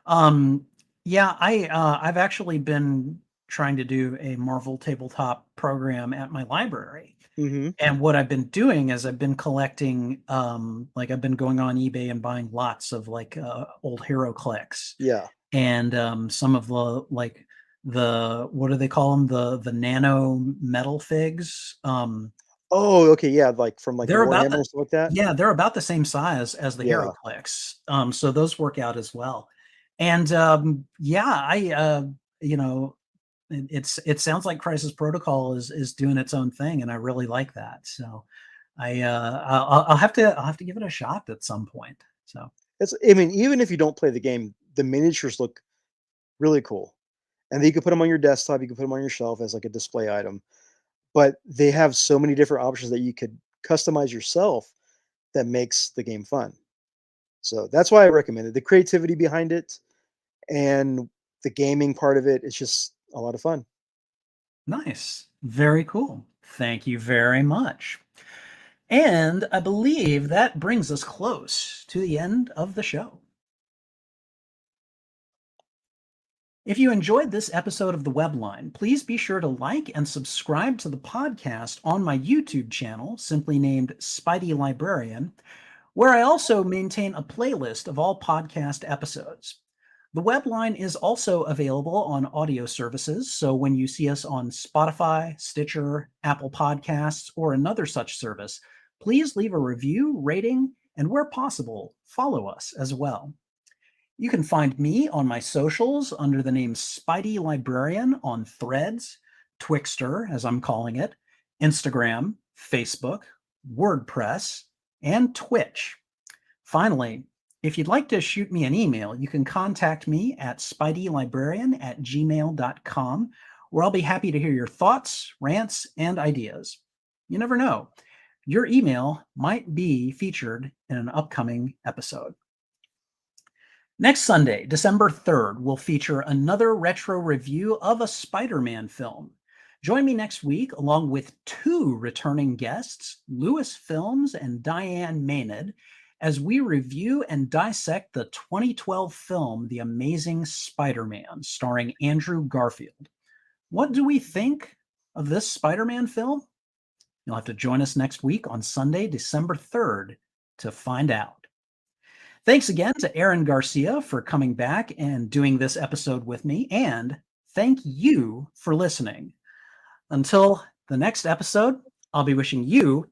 Um, yeah, I've actually been trying to do a Marvel tabletop program at my library. Mhm. And what I've been doing is I've been collecting, like I've been going on eBay and buying lots of like old hero clicks Yeah. and some of the like the what do they call them? The nano metal figs. Oh, okay, yeah, like from, like, the They're about Warhammer the and stuff like that? yeah, they're about the same size as the Yeah. HeroClix, so those work out as well. And, yeah, you know, it sounds like Crisis Protocol is doing its own thing, and I really like that, so I'll have to give it a shot at some point, so I mean, even if you don't play the game, the miniatures look really cool, and then you can put them on your desktop, you can put them on your shelf as, like, a display item, but they have so many different options that you could customize yourself that makes the game fun. So, that's why I recommend it. The creativity behind it and the gaming part of it, it's just a lot of fun. nice. Very cool. Thank you very much. And I believe that brings us close to the end of the show. If you enjoyed this episode of The Webline, please be sure to like and subscribe to the podcast on my YouTube channel, simply named Spidey Librarian, where I also maintain a playlist of all podcast episodes. The Webline is also available on audio services, so when you see us on Spotify, Stitcher, Apple Podcasts, or another such service, please leave a review, rating, and where possible, follow us as well. You can find me on my socials under the name Spidey Librarian on Threads, Twixter, as I'm calling it, Instagram, Facebook, WordPress, and Twitch. Finally, if you'd like to shoot me an email, you can contact me at spideylibrarian@gmail.com, where I'll be happy to hear your thoughts, rants, and ideas. You never know, your email might be featured in an upcoming episode. Next Sunday, December 3rd, will feature another retro review of a Spider-Man film. Join me next week along with two returning guests, Lewis Films and Diane Maynard, as we review and dissect the 2012 film The Amazing Spider-Man, starring Andrew Garfield. What do we think of this Spider-Man film? You'll have to join us next week on Sunday, December 3rd to find out. Thanks again to Aaron Garcia for coming back and doing this episode with me, and thank you for listening. Until the next episode, I'll be wishing you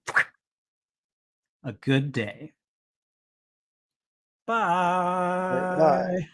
a good day. Right, bye. Bye.